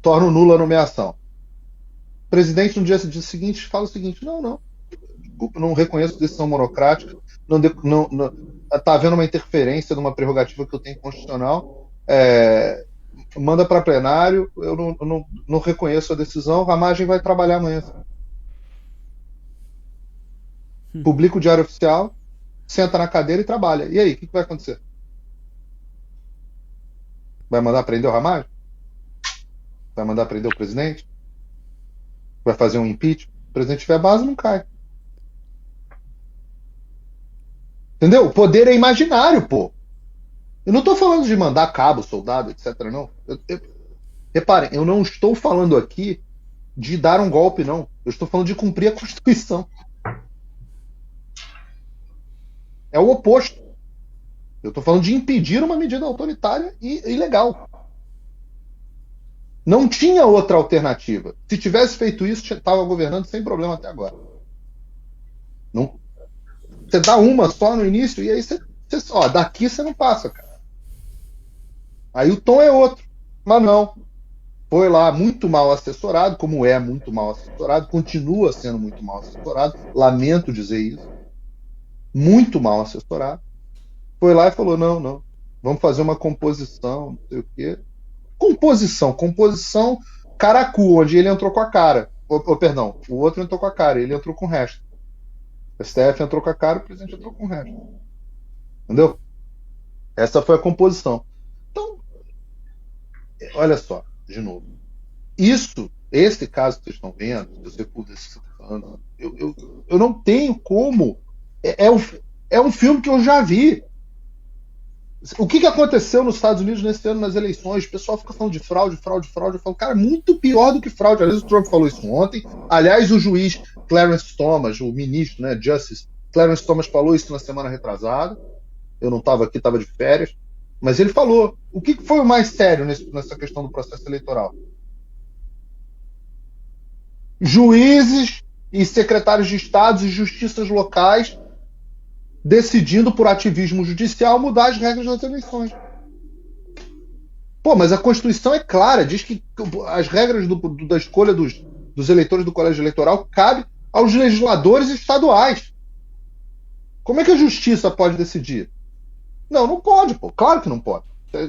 Torna nula a nomeação. O presidente no dia seguinte fala o seguinte: não, desculpa, não reconheço decisão monocrática, está havendo uma interferência de uma prerrogativa que eu tenho constitucional, manda para plenário, eu não reconheço a decisão, Ramagem vai trabalhar amanhã. Publica o Diário Oficial, senta na cadeira e trabalha. E aí, o que vai acontecer? Vai mandar prender o Ramagem? Vai mandar prender o presidente? Vai fazer um impeachment? Se o presidente tiver base, não cai. Entendeu? O poder é imaginário, pô. Eu não estou falando de mandar cabo, soldado, etc. Não. Reparem, eu não estou falando aqui de dar um golpe, não. Eu estou falando de cumprir a Constituição. É o oposto. Eu estou falando de impedir uma medida autoritária e ilegal. Não tinha outra alternativa. Se tivesse feito isso, estava governando sem problema até agora. Não. Você dá uma só no início e aí daqui você não passa, cara. Aí o tom é outro. Mas não. Foi lá muito mal assessorado, como é muito mal assessorado, continua sendo muito mal assessorado. Lamento dizer isso. Muito mal assessorado. Foi lá e falou: não. Vamos fazer uma composição, não sei o quê. Composição caracu, onde ele entrou com a cara. Perdão, o outro entrou com a cara, ele entrou com o resto. O STF entrou com a cara, o presidente entrou com o resto. Entendeu? Essa foi a composição. Então, olha só, de novo. Esse caso que vocês estão vendo, se você pudesse estar falando, eu não tenho como. É um filme que eu já vi. O que aconteceu nos Estados Unidos nesse ano nas eleições? O pessoal fica falando de fraude, fraude, fraude. Eu falo, cara, muito pior do que fraude. Aliás, o Trump falou isso ontem. Aliás, o juiz Clarence Thomas, o ministro, né, Justice Clarence Thomas, falou isso na semana retrasada. Eu não estava aqui, estava de férias. Mas ele falou. O que foi o mais sério nessa questão do processo eleitoral? Juízes e secretários de estados e justiças locais decidindo por ativismo judicial mudar as regras das eleições. Pô, mas a Constituição é clara, diz que as regras da escolha dos eleitores do colégio eleitoral cabem aos legisladores estaduais. Como é que a justiça pode decidir? Não pode, pô. Claro que não pode.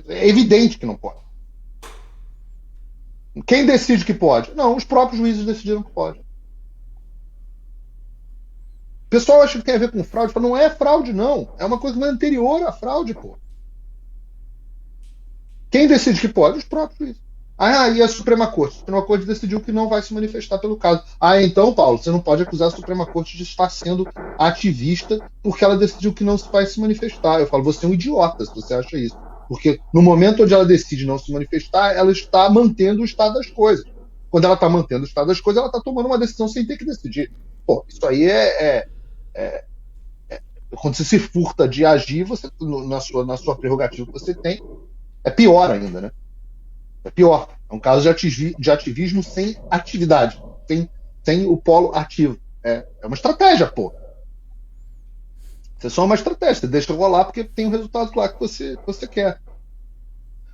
É evidente que não pode. Quem decide que pode? Não, os próprios juízes decidiram que pode. O pessoal acha que tem a ver com fraude. Fala, não é fraude, não. É uma coisa anterior à fraude, pô. Quem decide que pode? Os próprios juízes. E a Suprema Corte? A Suprema Corte decidiu que não vai se manifestar pelo caso. Então, Paulo, você não pode acusar a Suprema Corte de estar sendo ativista porque ela decidiu que não vai se manifestar. Eu falo, você é um idiota se você acha isso. Porque no momento onde ela decide não se manifestar, ela está mantendo o estado das coisas. Quando ela está mantendo o estado das coisas, ela está tomando uma decisão sem ter que decidir. Pô, isso aí quando você se furta de agir, você, na sua prerrogativa que você tem, é pior ainda, né? É pior. É um caso de ativismo sem atividade, sem o polo ativo. É uma estratégia, pô. Isso é só uma estratégia. Você deixa rolar porque tem o resultado lá que você quer.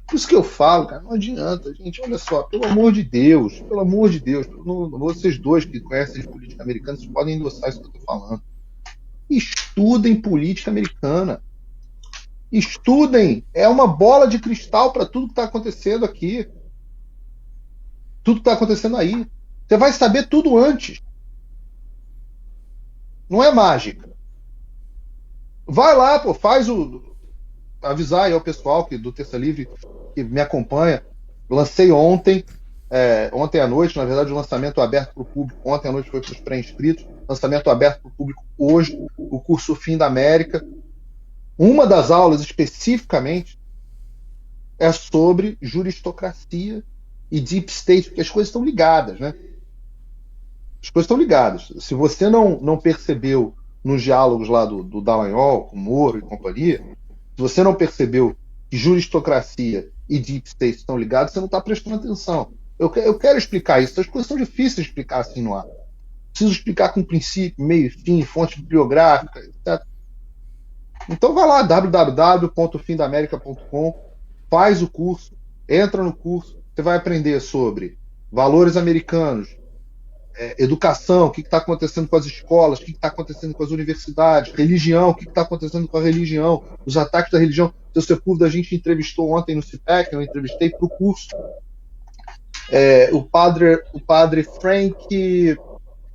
Por isso que eu falo, cara, não adianta, gente. Olha só, pelo amor de Deus, vocês dois que conhecem de política americana, vocês podem endossar isso que eu estou falando. Estudem política americana. Estudem. É uma bola de cristal para tudo que está acontecendo aqui. Tudo que está acontecendo aí. Você vai saber tudo antes. Não é mágica. Vai lá, pô, avisar aí ao pessoal do Terça Livre que me acompanha. Lancei ontem à noite, na verdade o lançamento aberto para o público, ontem à noite foi para os pré-inscritos, lançamento aberto para o público hoje, o curso Fim da América. Uma das aulas especificamente é sobre juristocracia e deep state, porque as coisas estão ligadas, né? As coisas estão ligadas. Se você não percebeu nos diálogos lá do Dallagnol, com Moro e companhia, se você não percebeu que juristocracia e deep state estão ligados, você não está prestando atenção. Eu quero explicar isso. As coisas são difíceis de explicar assim no ar. Preciso explicar com princípio, meio e fim, fonte bibliográfica, etc. Então vai lá, www.fimdaamerica.com, faz o curso, entra no curso, você vai aprender sobre valores americanos, educação, o que está acontecendo com as escolas, o que está acontecendo com as universidades, religião, o que está acontecendo com a religião, os ataques da religião. O seu público a gente entrevistou ontem no CIPEC, eu entrevistei para o curso o padre Frank, e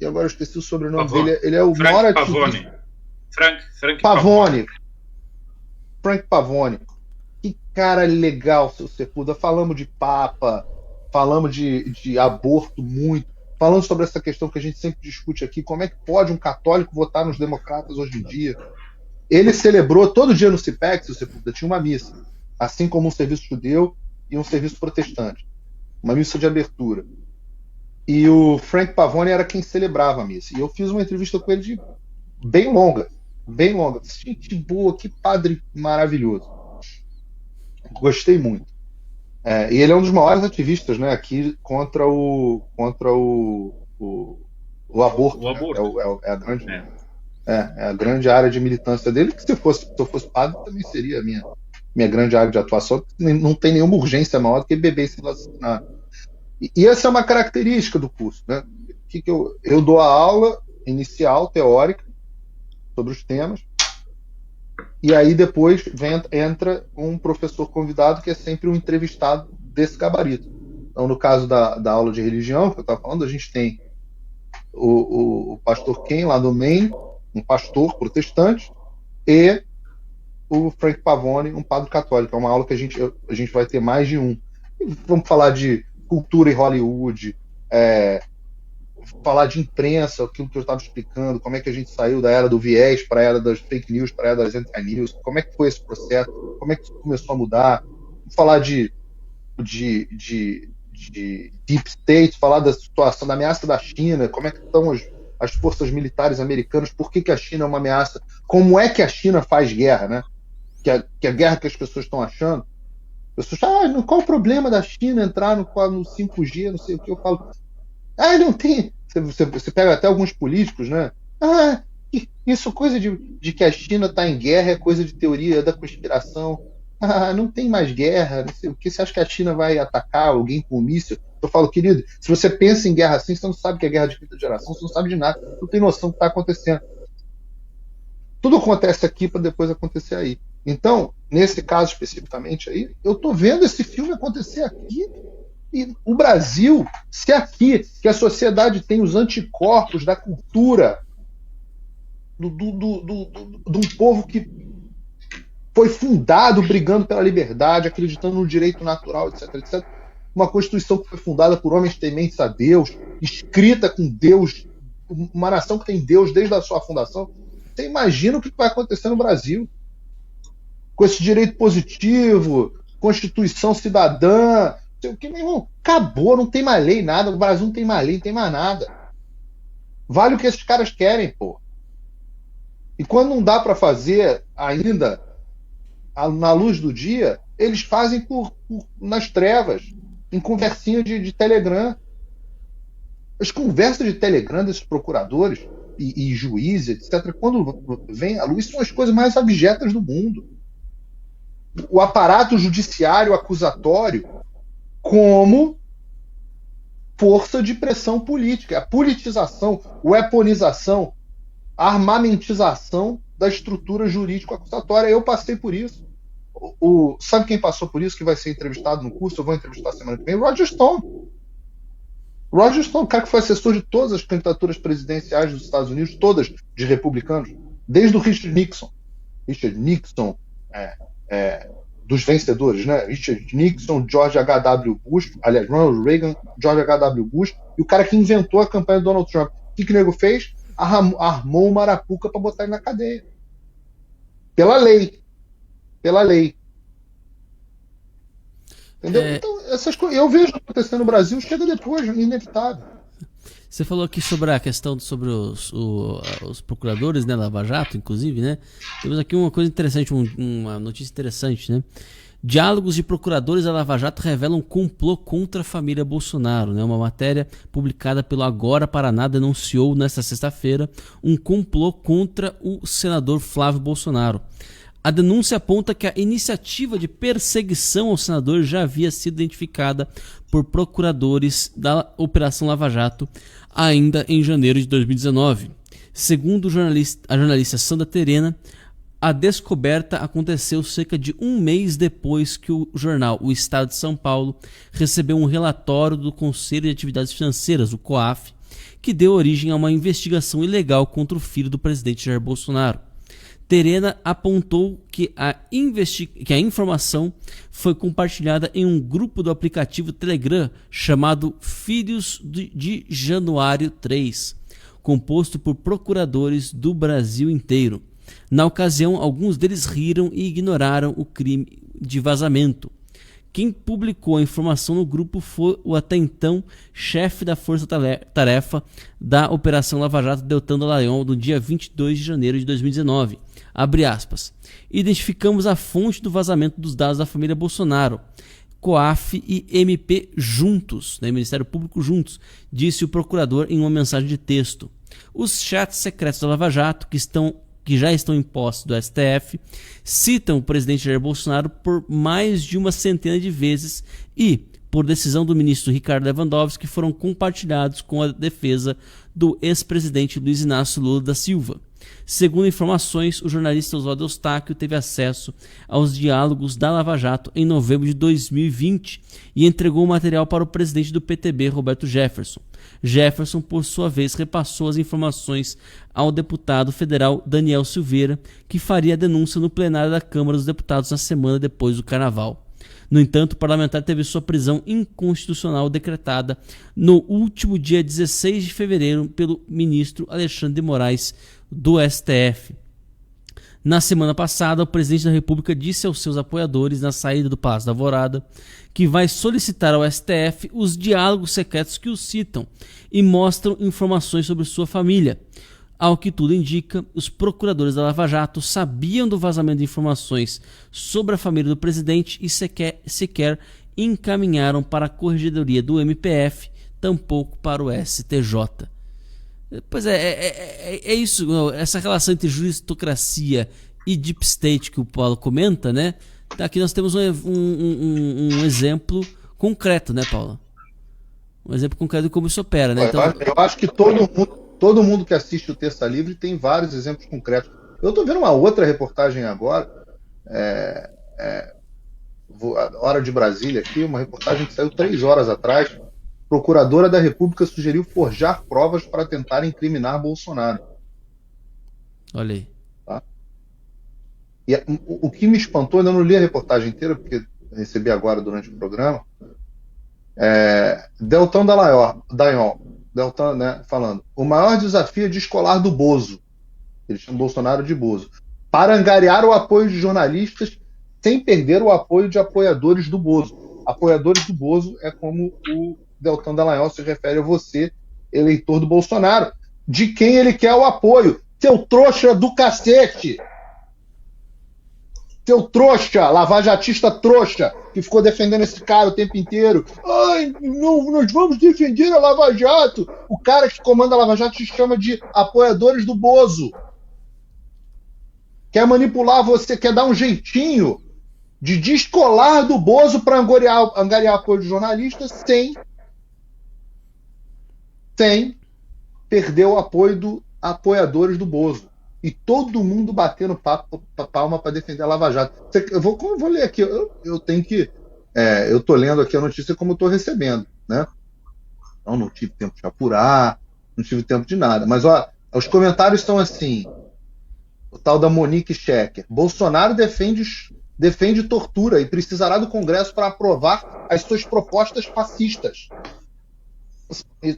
agora eu esqueci o sobrenome dele, ele é o maior Pavone. Frank Pavone. Frank Pavone. Que cara legal, seu Sepúlveda. Falamos de Papa, falamos de aborto muito, falando sobre essa questão que a gente sempre discute aqui, como é que pode um católico votar nos democratas hoje em dia. Ele celebrou todo dia no CIPEC, seu Sepúlveda, tinha uma missa, assim como um serviço judeu e um serviço protestante, uma missa de abertura. E o Frank Pavone era quem celebrava a missa. E eu fiz uma entrevista com ele bem longa. Gente boa, que padre maravilhoso. Gostei muito. E ele é um dos maiores ativistas, né, aqui contra o aborto. O aborto. É a grande área de militância dele, que se eu fosse padre também seria a minha grande área de atuação. Não tem nenhuma urgência maior do que beber sem vacinar. E essa é uma característica do curso, né? Que eu dou a aula inicial, teórica, sobre os temas, e aí depois entra um professor convidado que é sempre um entrevistado desse gabarito. Então, no caso da aula de religião, que eu estava falando, a gente tem o pastor Ken, lá do Maine, um pastor protestante, e o Frank Pavone, um padre católico. É uma aula que a gente vai ter mais de um. E vamos falar de cultura em Hollywood, falar de imprensa, aquilo que eu estava explicando, como é que a gente saiu da era do viés para a era das fake news, para a era das anti-news, como é que foi esse processo, como é que isso começou a mudar. Vamos falar de deep state, falar da situação, da ameaça da China, como é que estão as forças militares americanas, por que a China é uma ameaça, como é que a China faz guerra, né? Que a guerra que as pessoas estão achando. As pessoas, qual o problema da China entrar no 5G, não sei o que, eu falo. Não tem. Você pega até alguns políticos, né? Isso coisa de que a China está em guerra é coisa de teoria da conspiração. Não tem mais guerra, não sei o que. Você acha que a China vai atacar alguém com um míssil? Eu falo, querido, se você pensa em guerra assim, você não sabe que é guerra de quinta geração, você não sabe de nada, não tem noção do que está acontecendo. Tudo acontece aqui para depois acontecer aí. Então, nesse caso especificamente aí, eu estou vendo esse filme acontecer aqui. E o Brasil, se aqui, que a sociedade tem os anticorpos da cultura de um povo que foi fundado brigando pela liberdade, acreditando no direito natural, etc, etc. Uma Constituição que foi fundada por homens tementes a Deus, escrita com Deus, uma nação que tem Deus desde a sua fundação. Você imagina o que vai acontecer no Brasil? Com esse direito positivo, Constituição cidadã, sei o que, meu irmão, acabou, não tem mais lei, nada. O Brasil não tem mais lei, não tem mais nada. Vale o que esses caras querem, pô. E quando não dá para fazer ainda na luz do dia, eles fazem nas trevas, em conversinha de Telegram. As conversas de Telegram desses procuradores e juízes, etc., quando vem à luz, são as coisas mais abjetas do mundo. O aparato judiciário acusatório como força de pressão política, a politização, a weaponização, a armamentização da estrutura jurídico-acusatória. Eu passei por isso. Sabe quem passou por isso, que vai ser entrevistado no curso? Eu vou entrevistar semana que vem. Roger Stone. Roger Stone, o cara que foi assessor de todas as candidaturas presidenciais dos Estados Unidos, todas de republicanos, desde o Richard Nixon. Richard Nixon, dos vencedores, né? Richard Nixon, George H.W. Bush, aliás, Ronald Reagan, George H.W. Bush, e o cara que inventou a campanha do Donald Trump. O que o nego fez? Armou uma arapuca para botar ele na cadeia. Pela lei. Pela lei. Entendeu? Então, essas coisas eu vejo acontecendo no Brasil, chega depois, inevitável. Você falou aqui sobre a questão sobre os procuradores, né, Lava Jato, inclusive, né? Temos aqui uma coisa interessante, uma notícia interessante, né? Diálogos de procuradores da Lava Jato revelam um complô contra a família Bolsonaro, né? Uma matéria publicada pelo Agora Paraná denunciou nesta sexta-feira um complô contra o senador Flávio Bolsonaro. A denúncia aponta que a iniciativa de perseguição ao senador já havia sido identificada por procuradores da Operação Lava Jato ainda em janeiro de 2019. Segundo a jornalista Sandra Terena, a descoberta aconteceu cerca de um mês depois que o jornal O Estado de São Paulo recebeu um relatório do Conselho de Atividades Financeiras, o COAF, que deu origem a uma investigação ilegal contra o filho do presidente Jair Bolsonaro. Terena apontou que a informação foi compartilhada em um grupo do aplicativo Telegram chamado Filhos de Januário 3, composto por procuradores do Brasil inteiro. Na ocasião, alguns deles riram e ignoraram o crime de vazamento. Quem publicou a informação no grupo foi o até então chefe da Força-Tarefa da Operação Lava Jato, Deltan Dallagnol, no dia 22 de janeiro de 2019. Abre aspas. Identificamos a fonte do vazamento dos dados da família Bolsonaro. COAF e MP juntos, né, Ministério Público juntos, disse o procurador em uma mensagem de texto. Os chats secretos da Lava Jato, que já estão em posse do STF, citam o presidente Jair Bolsonaro por mais de uma centena de vezes e, por decisão do ministro Ricardo Lewandowski, foram compartilhados com a defesa do ex-presidente Luiz Inácio Lula da Silva. Segundo informações, o jornalista Oswaldo Eustáquio teve acesso aos diálogos da Lava Jato em novembro de 2020 e entregou o material para o presidente do PTB, Roberto Jefferson. Jefferson, por sua vez, repassou as informações ao deputado federal Daniel Silveira, que faria a denúncia no plenário da Câmara dos Deputados na semana depois do Carnaval. No entanto, o parlamentar teve sua prisão inconstitucional decretada no último dia 16 de fevereiro pelo ministro Alexandre de Moraes do STF. Na semana passada, o presidente da República disse aos seus apoiadores na saída do Palácio da Alvorada que vai solicitar ao STF os diálogos secretos que o citam e mostram informações sobre sua família. Ao que tudo indica, os procuradores da Lava Jato sabiam do vazamento de informações sobre a família do presidente e sequer encaminharam para a corregedoria do MPF, tampouco para o STJ. Pois é isso, essa relação entre juristocracia e deep state que o Paulo comenta, né? Aqui nós temos um exemplo concreto, né, Paulo? Um exemplo concreto de como isso opera, né? Então... Eu acho que todo mundo que assiste o Terça Livre tem vários exemplos concretos. Eu estou vendo uma outra reportagem agora, Hora de Brasília aqui, uma reportagem que saiu 3 horas atrás. Procuradora da República sugeriu forjar provas para tentar incriminar Bolsonaro. Olha aí. Tá? E o que me espantou, ainda não li a reportagem inteira, porque recebi agora durante o programa, Deltan Dallagnol, né, falando: o maior desafio é descolar do Bozo, eles chamam Bolsonaro de Bozo, para angariar o apoio de jornalistas sem perder o apoio de apoiadores do Bozo. Apoiadores do Bozo é como o Deltan Dallagnol se refere a você, eleitor do Bolsonaro, de quem ele quer o apoio. Seu trouxa do cacete! Seu trouxa, lavajatista trouxa, que ficou defendendo esse cara o tempo inteiro. Ai, não, nós vamos defender a Lava Jato. O cara que comanda a Lava Jato se chama de apoiadores do Bozo. Quer manipular você, quer dar um jeitinho de descolar do Bozo para angariar apoio de jornalistas sem perder o apoio dos apoiadores do Bozo. E todo mundo batendo palma para defender a Lava Jato. Eu vou ler aqui. Eu tenho que... eu estou lendo aqui a notícia como eu estou recebendo, né? Então não tive tempo de apurar, não tive tempo de nada. Mas os comentários estão assim. O tal da Monique Schecker: Bolsonaro defende tortura e precisará do Congresso para aprovar as suas propostas fascistas.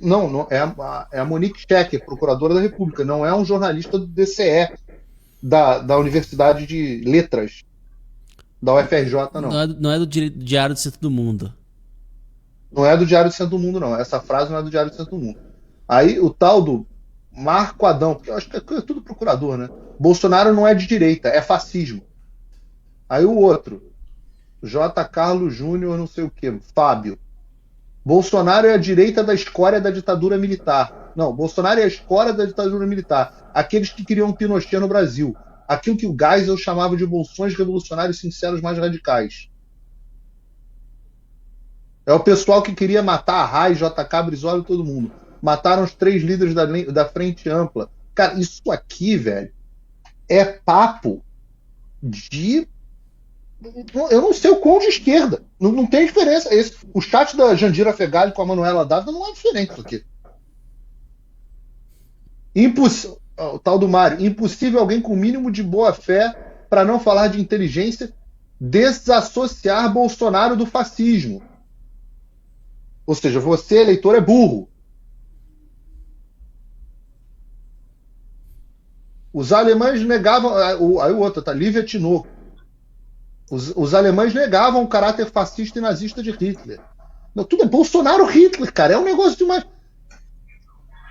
Não é a Monique Schecker, procuradora da República, não é um jornalista do DCE, da Universidade de Letras, da UFRJ, não. Não é do Diário do Centro do Mundo. Não é do Diário do Centro do Mundo, não. Essa frase não é do Diário do Centro do Mundo. Aí o tal do Marco Adão, porque eu acho que é tudo procurador, né? Bolsonaro não é de direita, é fascismo. Aí o outro, J. Carlos Júnior, não sei o que, Fábio: Bolsonaro é a direita da escória da ditadura militar. Não, Bolsonaro é a escória da ditadura militar. Aqueles que queriam Pinochet no Brasil. Aquilo que o Geisel chamava de bolsões revolucionários sinceros mais radicais. É o pessoal que queria matar a Rai, JK, Brizola e todo mundo. Mataram os 3 líderes da Frente Ampla. Cara, isso aqui, velho, é papo de... Eu não sei o quão de esquerda. Não tem diferença. O chat da Jandira Fegali com a Manuela Dávila não é diferente disso aqui. O tal do Mário: impossível alguém com o mínimo de boa fé, para não falar de inteligência, desassociar Bolsonaro do fascismo. Ou seja, você, eleitor, é burro. Os alemães negavam... Aí o outro, tá? Lívia Tinoco: os alemães negavam o caráter fascista e nazista de Hitler. Não, tudo é Bolsonaro Hitler, cara. É um negócio de uma...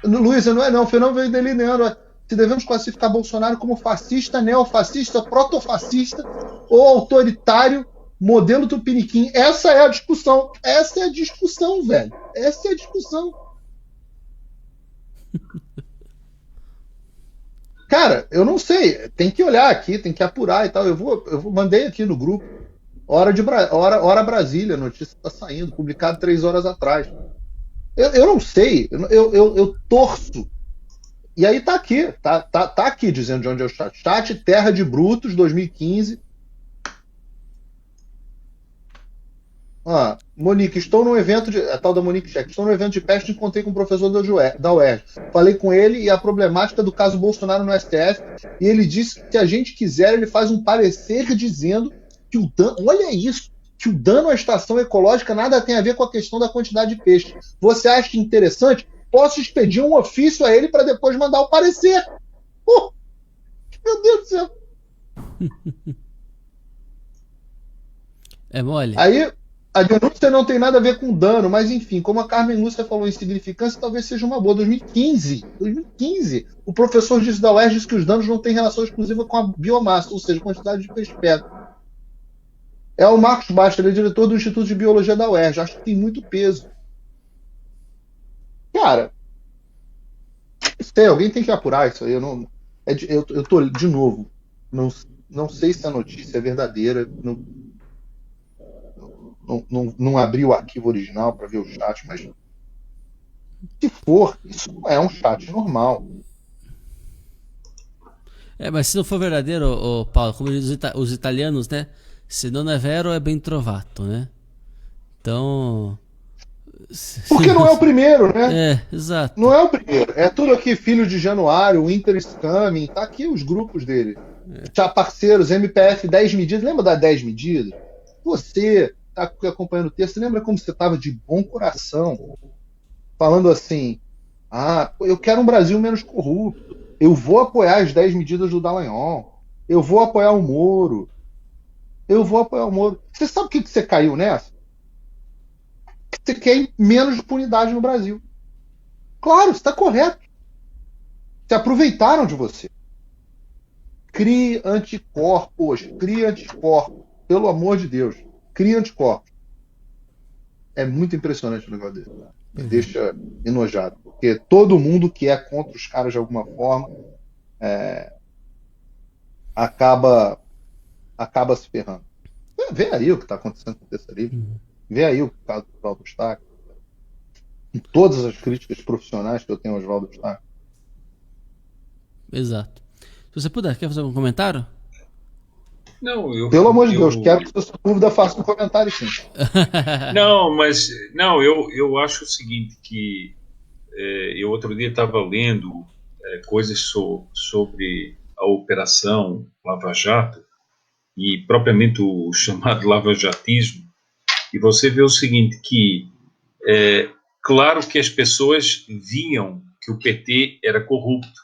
Luísa, não é não. O fenômeno veio delineando. Se devemos classificar Bolsonaro como fascista, neofascista, protofascista ou autoritário, modelo tupiniquim. Essa é a discussão. Essa é a discussão, velho. Essa é a discussão. Cara, eu não sei, tem que olhar aqui, tem que apurar e tal. Eu mandei aqui no grupo, Hora Brasília, a notícia está saindo, publicado 3 horas atrás. Eu não sei, eu torço. E aí tá aqui, tá aqui dizendo de onde é o chat. Chat Terra de Brutos, 2015. Monique, estou num evento de. A tal da Monique Check, estou num evento de peste e encontrei com um professor da UERJ. Falei com ele e a problemática do caso Bolsonaro no STF. E ele disse que se a gente quiser, ele faz um parecer dizendo que o dano. Olha isso! Que o dano à estação ecológica nada tem a ver com a questão da quantidade de peixe. Você acha interessante? Posso expedir um ofício a ele para depois mandar o parecer. Meu Deus do céu! É mole? Aí, a denúncia não tem nada a ver com dano, mas enfim, como a Carmen Lúcia falou em significância, talvez seja uma boa. 2015, o professor disse da UERJ disse que os danos não têm relação exclusiva com a biomassa, ou seja, quantidade de peixe pego. É o Marcos Bastos, ele é diretor do Instituto de Biologia da UERJ. Acho que tem muito peso. Cara, sei, alguém tem que apurar isso aí. Eu tô, de novo, não sei se a notícia é verdadeira. Não abri o arquivo original para ver o chat, mas se for, isso não é um chat normal. Mas se não for verdadeiro, Paulo, como dizem os italianos, né? Se não é vero, é ben trovato, né? Então... Porque não é o primeiro, né? Exato. Não é o primeiro. É tudo aqui, Filho de Januário, Inter Scamming, tá aqui os grupos dele. Já parceiros, MPF 10 medidas. Lembra das 10 medidas? Você tá acompanhando o texto, lembra como você estava de bom coração, falando assim, eu quero um Brasil menos corrupto, eu vou apoiar as 10 medidas do Dallagnol, eu vou apoiar o Moro. Você sabe o que você caiu nessa? Que você quer menos impunidade no Brasil. Claro, está correto. Se aproveitaram de você. Crie anticorpos. Pelo amor de Deus. Crie anticorpos. É muito impressionante o negócio dele. Me deixa enojado. Porque todo mundo que é contra os caras de alguma forma acaba se ferrando. Vê aí o que está acontecendo com o Terça Livre. Vê aí o caso do Oswaldo Eustáquio. Com todas as críticas profissionais que eu tenho ao Oswaldo Eustáquio. Exato. Se você puder, quer fazer algum comentário? Não, Pelo amor de Deus, quero que sua dúvida faça um comentário, sim. Eu acho o seguinte, que eu outro dia estava lendo coisas sobre a operação Lava Jato e propriamente o chamado lavajatismo, e você vê o seguinte, que claro que as pessoas viam que o PT era corrupto,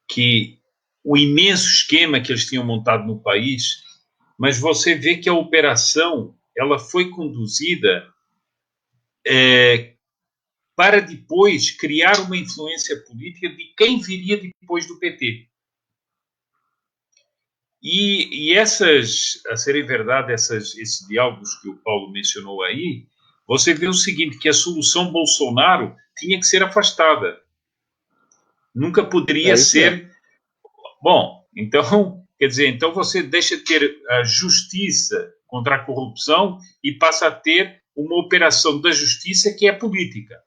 que o imenso esquema que eles tinham montado no país, mas você vê que a operação ela foi conduzida para depois criar uma influência política de quem viria depois do PT. E essas, a serem verdade, esses diálogos que o Paulo mencionou aí, você vê o seguinte, que a solução Bolsonaro tinha que ser afastada. Nunca poderia ser... Bom, então, quer dizer, então você deixa de ter a justiça contra a corrupção e passa a ter uma operação da justiça que é política.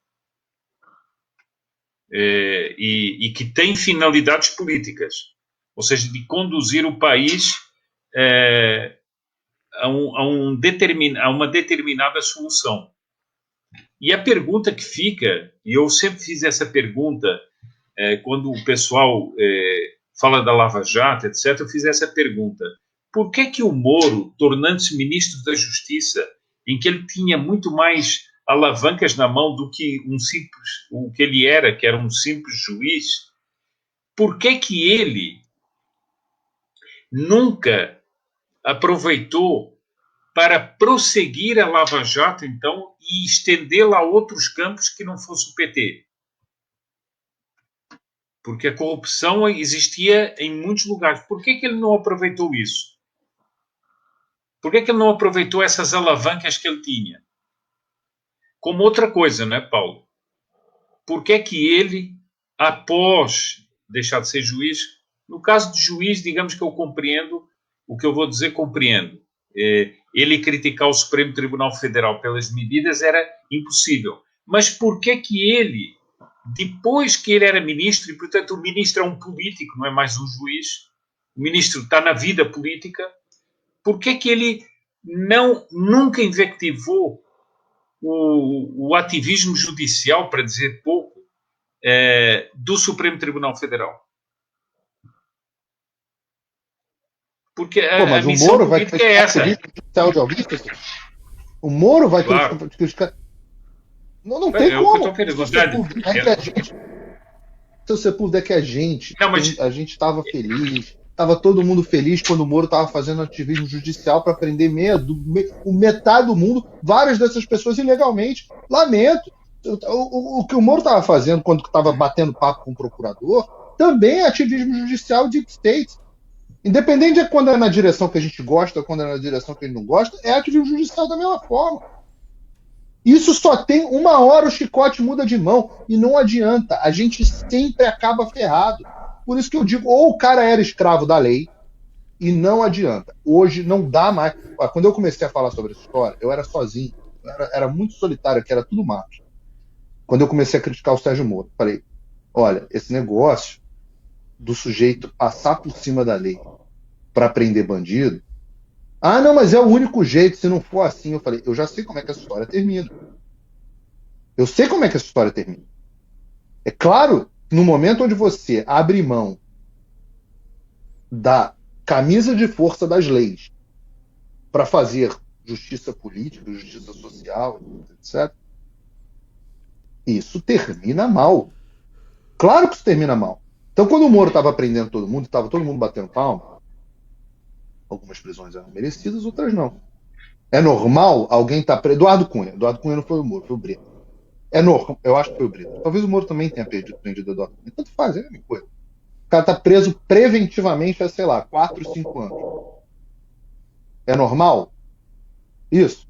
E que tem finalidades políticas. Ou seja, de conduzir o país a uma determinada solução. E a pergunta que fica, e eu sempre fiz essa pergunta, quando o pessoal fala da Lava Jato, etc., eu fiz essa pergunta. Por que o Moro, tornando-se ministro da Justiça, em que ele tinha muito mais alavancas na mão do que o que ele era, que era um simples juiz, por que ele nunca aproveitou para prosseguir a Lava Jato, então, e estendê-la a outros campos que não fosse o PT? Porque a corrupção existia em muitos lugares. Por que ele não aproveitou isso? Por que ele não aproveitou essas alavancas que ele tinha? Como outra coisa, não é, Paulo? Por que ele, após deixar de ser juiz, no caso de juiz, digamos que eu compreendo, o que eu vou dizer, compreendo. Ele criticar o Supremo Tribunal Federal pelas medidas era impossível. Mas por que ele, depois que ele era ministro, e portanto o ministro é um político, não é mais um juiz, o ministro está na vida política, por que ele nunca invectivou o ativismo judicial, para dizer pouco, do Supremo Tribunal Federal. Porque a mas missão política é essa. O Moro vai Claro. criticar. Não tem como. Se você puder que a gente estava feliz, estava todo mundo feliz quando o Moro estava fazendo ativismo judicial para prender metade do mundo, várias dessas pessoas ilegalmente. Lamento. O que o Moro estava fazendo quando estava batendo papo com o procurador também é ativismo judicial deep state. Independente de quando é na direção que a gente gosta ou quando é na direção que a gente não gosta, é ativismo judicial da mesma forma. Isso só tem uma hora, o chicote muda de mão e não adianta. A gente sempre acaba ferrado. Por isso que eu digo, ou o cara era escravo da lei e não adianta. Hoje não dá mais. Quando eu comecei a falar sobre essa história, eu era sozinho. Era muito solitário, que era tudo mato. Quando eu comecei a criticar o Sérgio Moro, falei, olha, esse negócio do sujeito passar por cima da lei para prender bandido, não, mas é o único jeito, se não for assim. Eu falei, eu já sei como é que essa história termina. Eu sei como é que essa história termina. É claro que no momento onde você abre mão da camisa de força das leis para fazer justiça política, justiça social, etc., isso termina mal. Claro que isso termina mal. Então, quando o Moro estava prendendo todo mundo, estava todo mundo batendo palma, algumas prisões eram merecidas, outras não. É normal alguém estar preso. Eduardo Cunha não foi o Moro, foi o Brito. É normal, eu acho que foi o Brito. Talvez o Moro também tenha prendido o Eduardo Cunha. Tanto faz, é a mesma coisa. O cara está preso preventivamente há, sei lá, 4, 5 anos. É normal? Isso.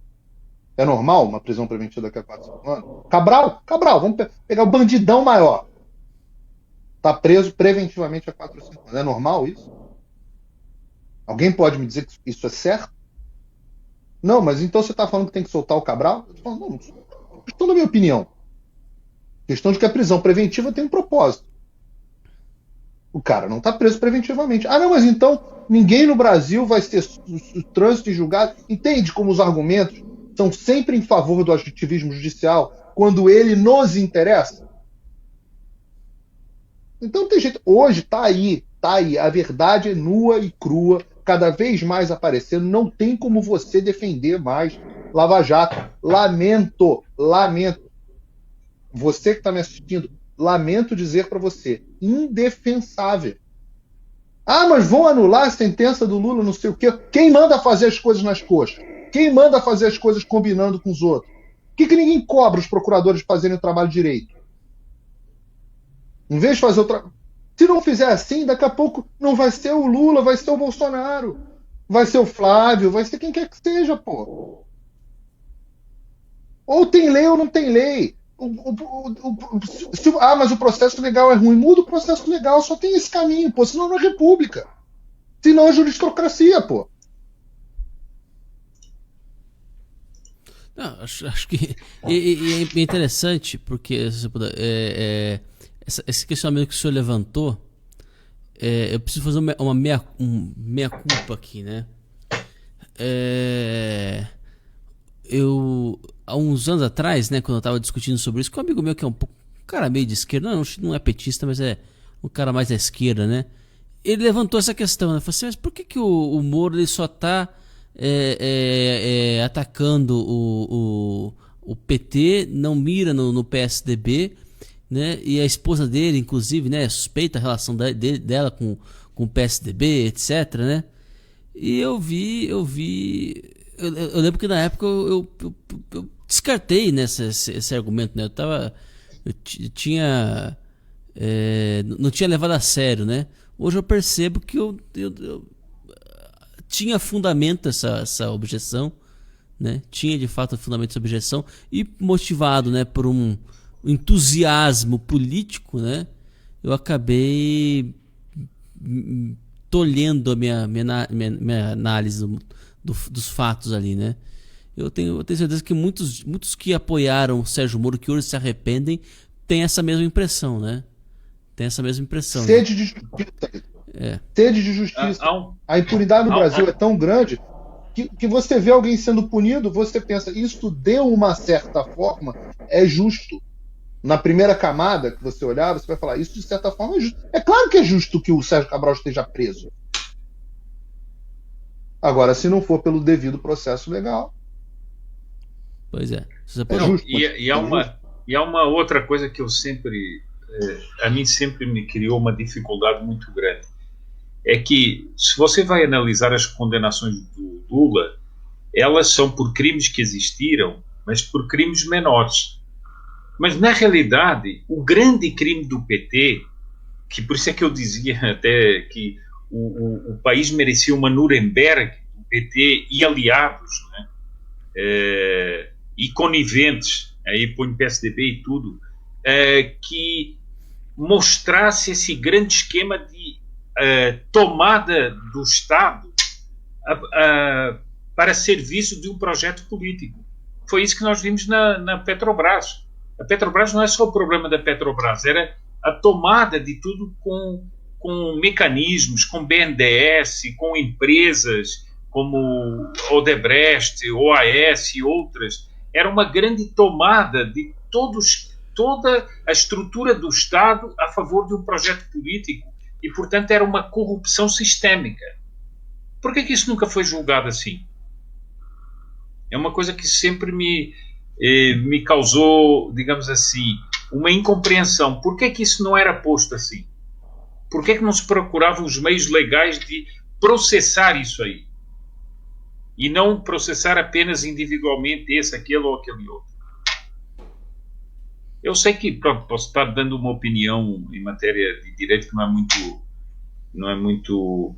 É normal uma prisão preventiva daqui a 4, 5 anos? Cabral, vamos pegar o bandidão maior. Está preso preventivamente há 4 ou 5 anos. É normal isso? Alguém pode me dizer que isso é certo? Não, mas então você está falando que tem que soltar o Cabral? Eu estou falando, não. Questão da minha opinião. Questão de que a prisão preventiva tem um propósito. O cara não está preso preventivamente. Não, mas então ninguém no Brasil vai ser trânsito e julgado. Entende como os argumentos são sempre em favor do ativismo judicial quando ele nos interessa? Então tem jeito. Hoje está aí. A verdade é nua e crua, cada vez mais aparecendo. Não tem como você defender mais Lava Jato. Lamento. Você que está me assistindo, lamento dizer para você, indefensável. Mas vão anular a sentença do Lula, não sei o quê. Quem manda fazer as coisas nas coxas? Quem manda fazer as coisas combinando com os outros? Por que ninguém cobra os procuradores de fazerem o trabalho direito? Em vez de fazer o trabalho... Se não fizer assim, daqui a pouco não vai ser o Lula, vai ser o Bolsonaro. Vai ser o Flávio, vai ser quem quer que seja, pô. Ou tem lei ou não tem lei. Mas o processo legal é ruim. Muda o processo legal, só tem esse caminho, pô. Senão não é república. Senão é juristocracia, pô. Não, acho que é interessante, porque se você puder, esse questionamento que o senhor levantou, eu preciso fazer uma meia-culpa aqui, né? Há uns anos atrás, né, quando eu estava discutindo sobre isso, com um amigo meu que é um cara meio de esquerda, não é petista, mas é um cara mais da esquerda, né? Ele levantou essa questão, né? Falou assim, mas por que o Moro ele só está atacando o PT, não mira no PSDB, né? E a esposa dele, inclusive, né, suspeita a relação dela com o PSDB, etc, né? E eu lembro que na época eu descartei, né, esse argumento, né? Não tinha levado a sério, né? Hoje eu percebo que eu tinha fundamento essa objeção, né? Tinha de fato fundamento essa objeção e motivado, né, por um entusiasmo político, né? Eu acabei tolhendo a minha análise dos fatos ali, né? Eu tenho certeza que muitos que apoiaram o Sérgio Moro, que hoje se arrependem, têm essa mesma impressão, né? Sede de justiça. Sede de justiça. A impunidade no Brasil é tão grande que você vê alguém sendo punido, você pensa, isso de uma certa forma é justo. Na primeira camada que você olhar, você vai falar, isso de certa forma é justo. É claro que é justo que o Sérgio Cabral esteja preso. Agora, se não for pelo devido processo legal... Pois é. É justo. E há uma outra coisa que eu sempre... a mim sempre me criou uma dificuldade muito grande. É que, se você vai analisar as condenações do Lula, elas são por crimes que existiram, mas por crimes menores. Mas, na realidade, o grande crime do PT, que por isso é que eu dizia até que o país merecia uma Nuremberg, o PT e aliados, né? E coniventes, aí põe PSDB e tudo, que mostrasse esse grande esquema de tomada do Estado para serviço de um projeto político. Foi isso que nós vimos na Petrobras. A Petrobras não é só o problema da Petrobras, era a tomada de tudo com mecanismos, com BNDES, com empresas como Odebrecht, OAS e outras. Era uma grande tomada de toda a estrutura do Estado a favor de um projeto político e, portanto, era uma corrupção sistémica. Por que isso nunca foi julgado assim? É uma coisa que sempre me causou, digamos assim, uma incompreensão. Por que isso não era posto assim? Por que não se procuravam os meios legais de processar isso aí? E não processar apenas individualmente esse, aquele ou aquele outro. Eu sei que posso estar dando uma opinião em matéria de direito que não é muito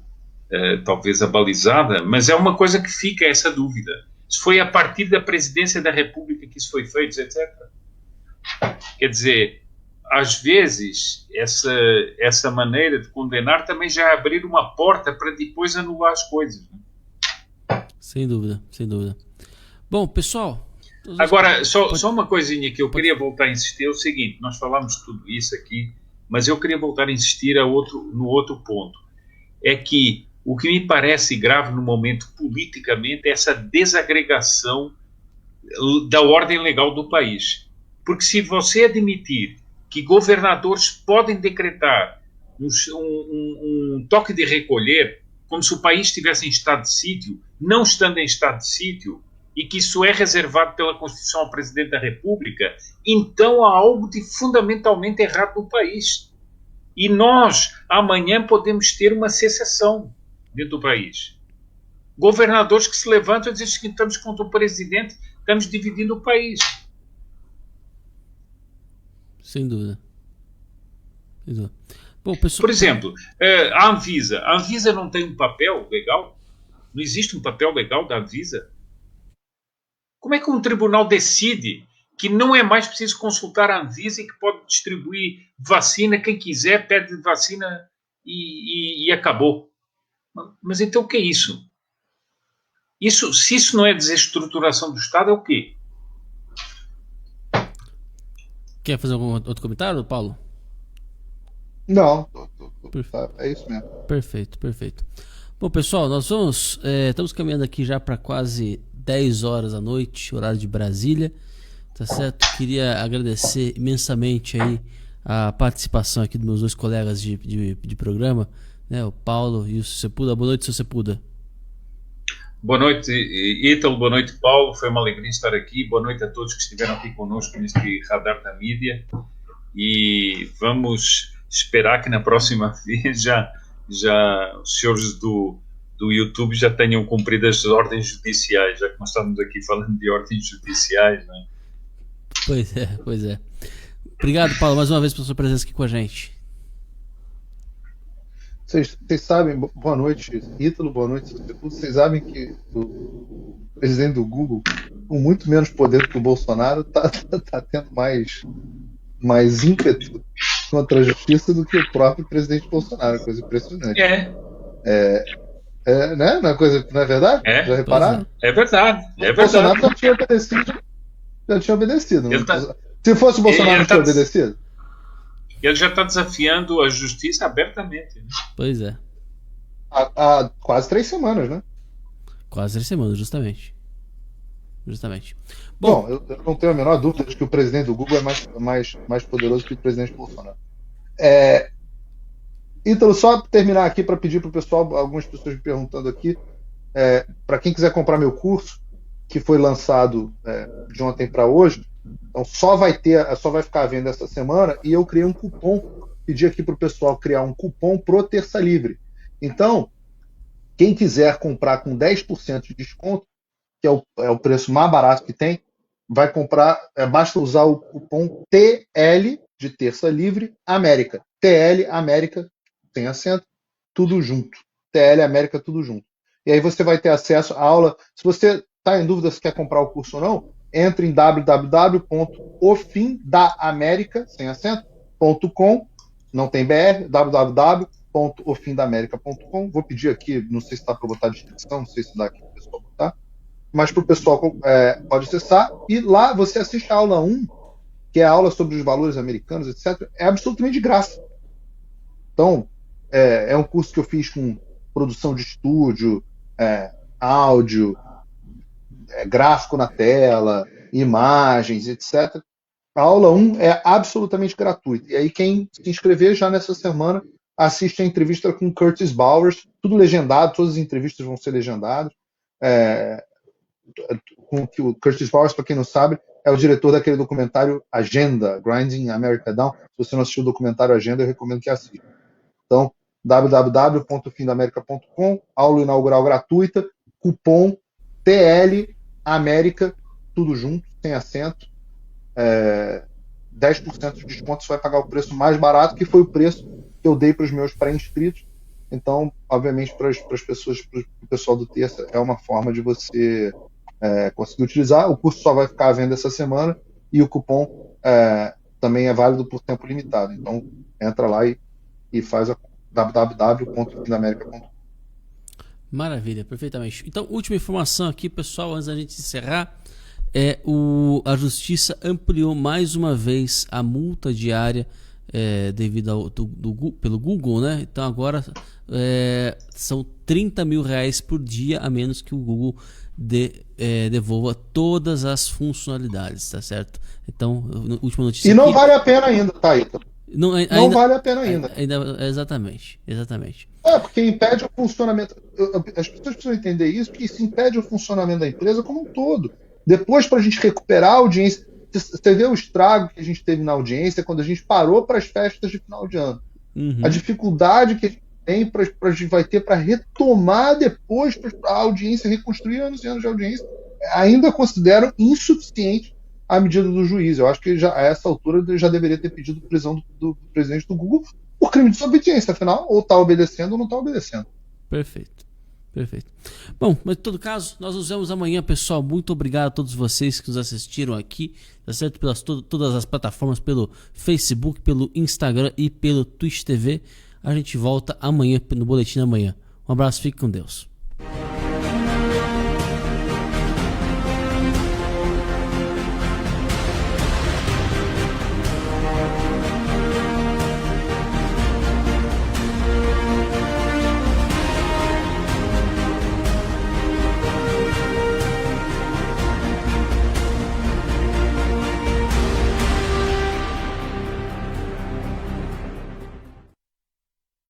talvez abalizada, mas é uma coisa que fica essa dúvida. Se foi a partir da presidência da República que isso foi feito, etc. Quer dizer, às vezes, essa maneira de condenar também já abrir uma porta para depois anular as coisas. Né? Sem dúvida, sem dúvida. Bom, pessoal... Agora, só uma coisinha que eu queria voltar a insistir, é o seguinte, nós falamos tudo isso aqui, mas eu queria voltar a insistir no outro ponto. É que o que me parece grave no momento politicamente é essa desagregação da ordem legal do país. Porque se você admitir que governadores podem decretar um toque de recolher, como se o país estivesse em estado de sítio, não estando em estado de sítio, e que isso é reservado pela Constituição ao Presidente da República, então há algo de fundamentalmente errado no país. E nós, amanhã, podemos ter uma secessão dentro do país. Governadores que se levantam e dizem que estamos contra o Presidente, estamos dividindo o país. Sem dúvida. Sem dúvida. Bom, pessoal... Por exemplo, a Anvisa. A Anvisa não tem um papel legal? Não existe um papel legal da Anvisa? Como é que um tribunal decide que não é mais preciso consultar a Anvisa e que pode distribuir vacina, quem quiser pede vacina e acabou? Mas então o que é isso? Se isso não é desestruturação do Estado, é o quê? Quer fazer algum outro comentário, Paulo? Não, é isso mesmo. Perfeito, perfeito. Bom, pessoal, nós estamos caminhando aqui já para quase 10 horas da noite, horário de Brasília, tá certo? Queria agradecer imensamente aí a participação aqui dos meus dois colegas de programa, né? O Paulo e o Sepúlveda. Boa noite, seu Sepúlveda. Boa noite, Ítalo. Boa noite, Paulo. Foi uma alegria estar aqui. Boa noite a todos que estiveram aqui conosco neste Radar da Mídia. E vamos esperar que na próxima vez já os senhores do YouTube já tenham cumprido as ordens judiciais, já que nós estamos aqui falando de ordens judiciais, não é? Pois é. Obrigado, Paulo, mais uma vez pela sua presença aqui com a gente. Vocês sabem, boa noite, Ítalo, boa noite, vocês sabem que o presidente do Google, com muito menos poder que o Bolsonaro, está tendo mais ímpeto contra a justiça do que o próprio presidente Bolsonaro, coisa impressionante. Né? Não é verdade? Já repararam? É verdade. O Bolsonaro já tinha obedecido. Se fosse o Bolsonaro, não tinha obedecido? Ele já está desafiando a justiça abertamente. Né? Pois é. Há quase 3 semanas, né? Quase 3 semanas, justamente. Bom, eu não tenho a menor dúvida de que o presidente do Google é mais poderoso que o presidente Bolsonaro. Ítalo, só terminar aqui para pedir para o pessoal, algumas pessoas me perguntando aqui, para quem quiser comprar meu curso, que foi lançado de ontem para hoje, então só vai ficar à venda essa semana, e eu criei um cupom, pedi aqui para o pessoal criar um cupom pro Terça Livre. Então, quem quiser comprar com 10% de desconto, que é o preço mais barato que tem, vai comprar, basta usar o cupom TL de Terça Livre América. TL América, sem acento, tudo junto. TL América, tudo junto. E aí você vai ter acesso à aula. Se você está em dúvida se quer comprar o curso ou não, entre em www.ofimdaamerica, sem acento.com, não tem BR, www.ofimdaamerica.com. Vou pedir aqui, não sei se está para botar a descrição, não sei se dá aqui para o pessoal botar, mas para o pessoal pode acessar, e lá você assiste a aula 1, que é a aula sobre os valores americanos, etc. É absolutamente de graça. Então, é um curso que eu fiz com produção de estúdio, áudio, gráfico na tela, imagens, etc. A aula 1 é absolutamente gratuita. E aí quem se inscrever já nessa semana assiste a entrevista com Curtis Bowers, tudo legendado, todas as entrevistas vão ser legendadas. Com que o Curtis Bowers, para quem não sabe, é o diretor daquele documentário Agenda, Grinding America Down. Se você não assistiu o documentário Agenda, eu recomendo que assista. Então, www.ofimdaamerica.com, aula inaugural gratuita, cupom TL América, tudo junto, sem acento, 10% de desconto, você vai pagar o preço mais barato, que foi o preço que eu dei para os meus pré-inscritos. Então, obviamente, para as pessoas, para o pessoal do Terça, é uma forma de você conseguir utilizar. O curso só vai ficar à venda essa semana, e o cupom também é válido por tempo limitado. Então, entra lá e faz a www.ofimdaamerica.com. Maravilha, perfeitamente. Então, última informação aqui, pessoal, antes da gente encerrar, a Justiça ampliou mais uma vez a multa diária devido pelo Google, né? Então agora são R$30 mil por dia, a menos que o Google devolva todas as funcionalidades, tá certo? Então, última notícia. E não vale a pena ainda, tá, Ítalo? Não vale a pena ainda. Exatamente. Porque impede o funcionamento. As pessoas precisam entender isso, porque isso impede o funcionamento da empresa como um todo. Depois, para a gente recuperar a audiência, você vê o estrago que a gente teve na audiência quando a gente parou para as festas de final de ano. Uhum. A dificuldade que a gente tem a gente vai ter para retomar depois, para a audiência reconstruir anos e anos de audiência, ainda considero insuficiente a medida do juiz. Eu acho que já, a essa altura ele já deveria ter pedido prisão do presidente do Google por crime de desobediência. Afinal, ou está obedecendo ou não está obedecendo. Perfeito. Bom, mas em todo caso, nós nos vemos amanhã, pessoal. Muito obrigado a todos vocês que nos assistiram aqui, tá certo? Pelas todas as plataformas, pelo Facebook, pelo Instagram e pelo Twitch TV. A gente volta amanhã no Boletim da Manhã. Um abraço, fique com Deus.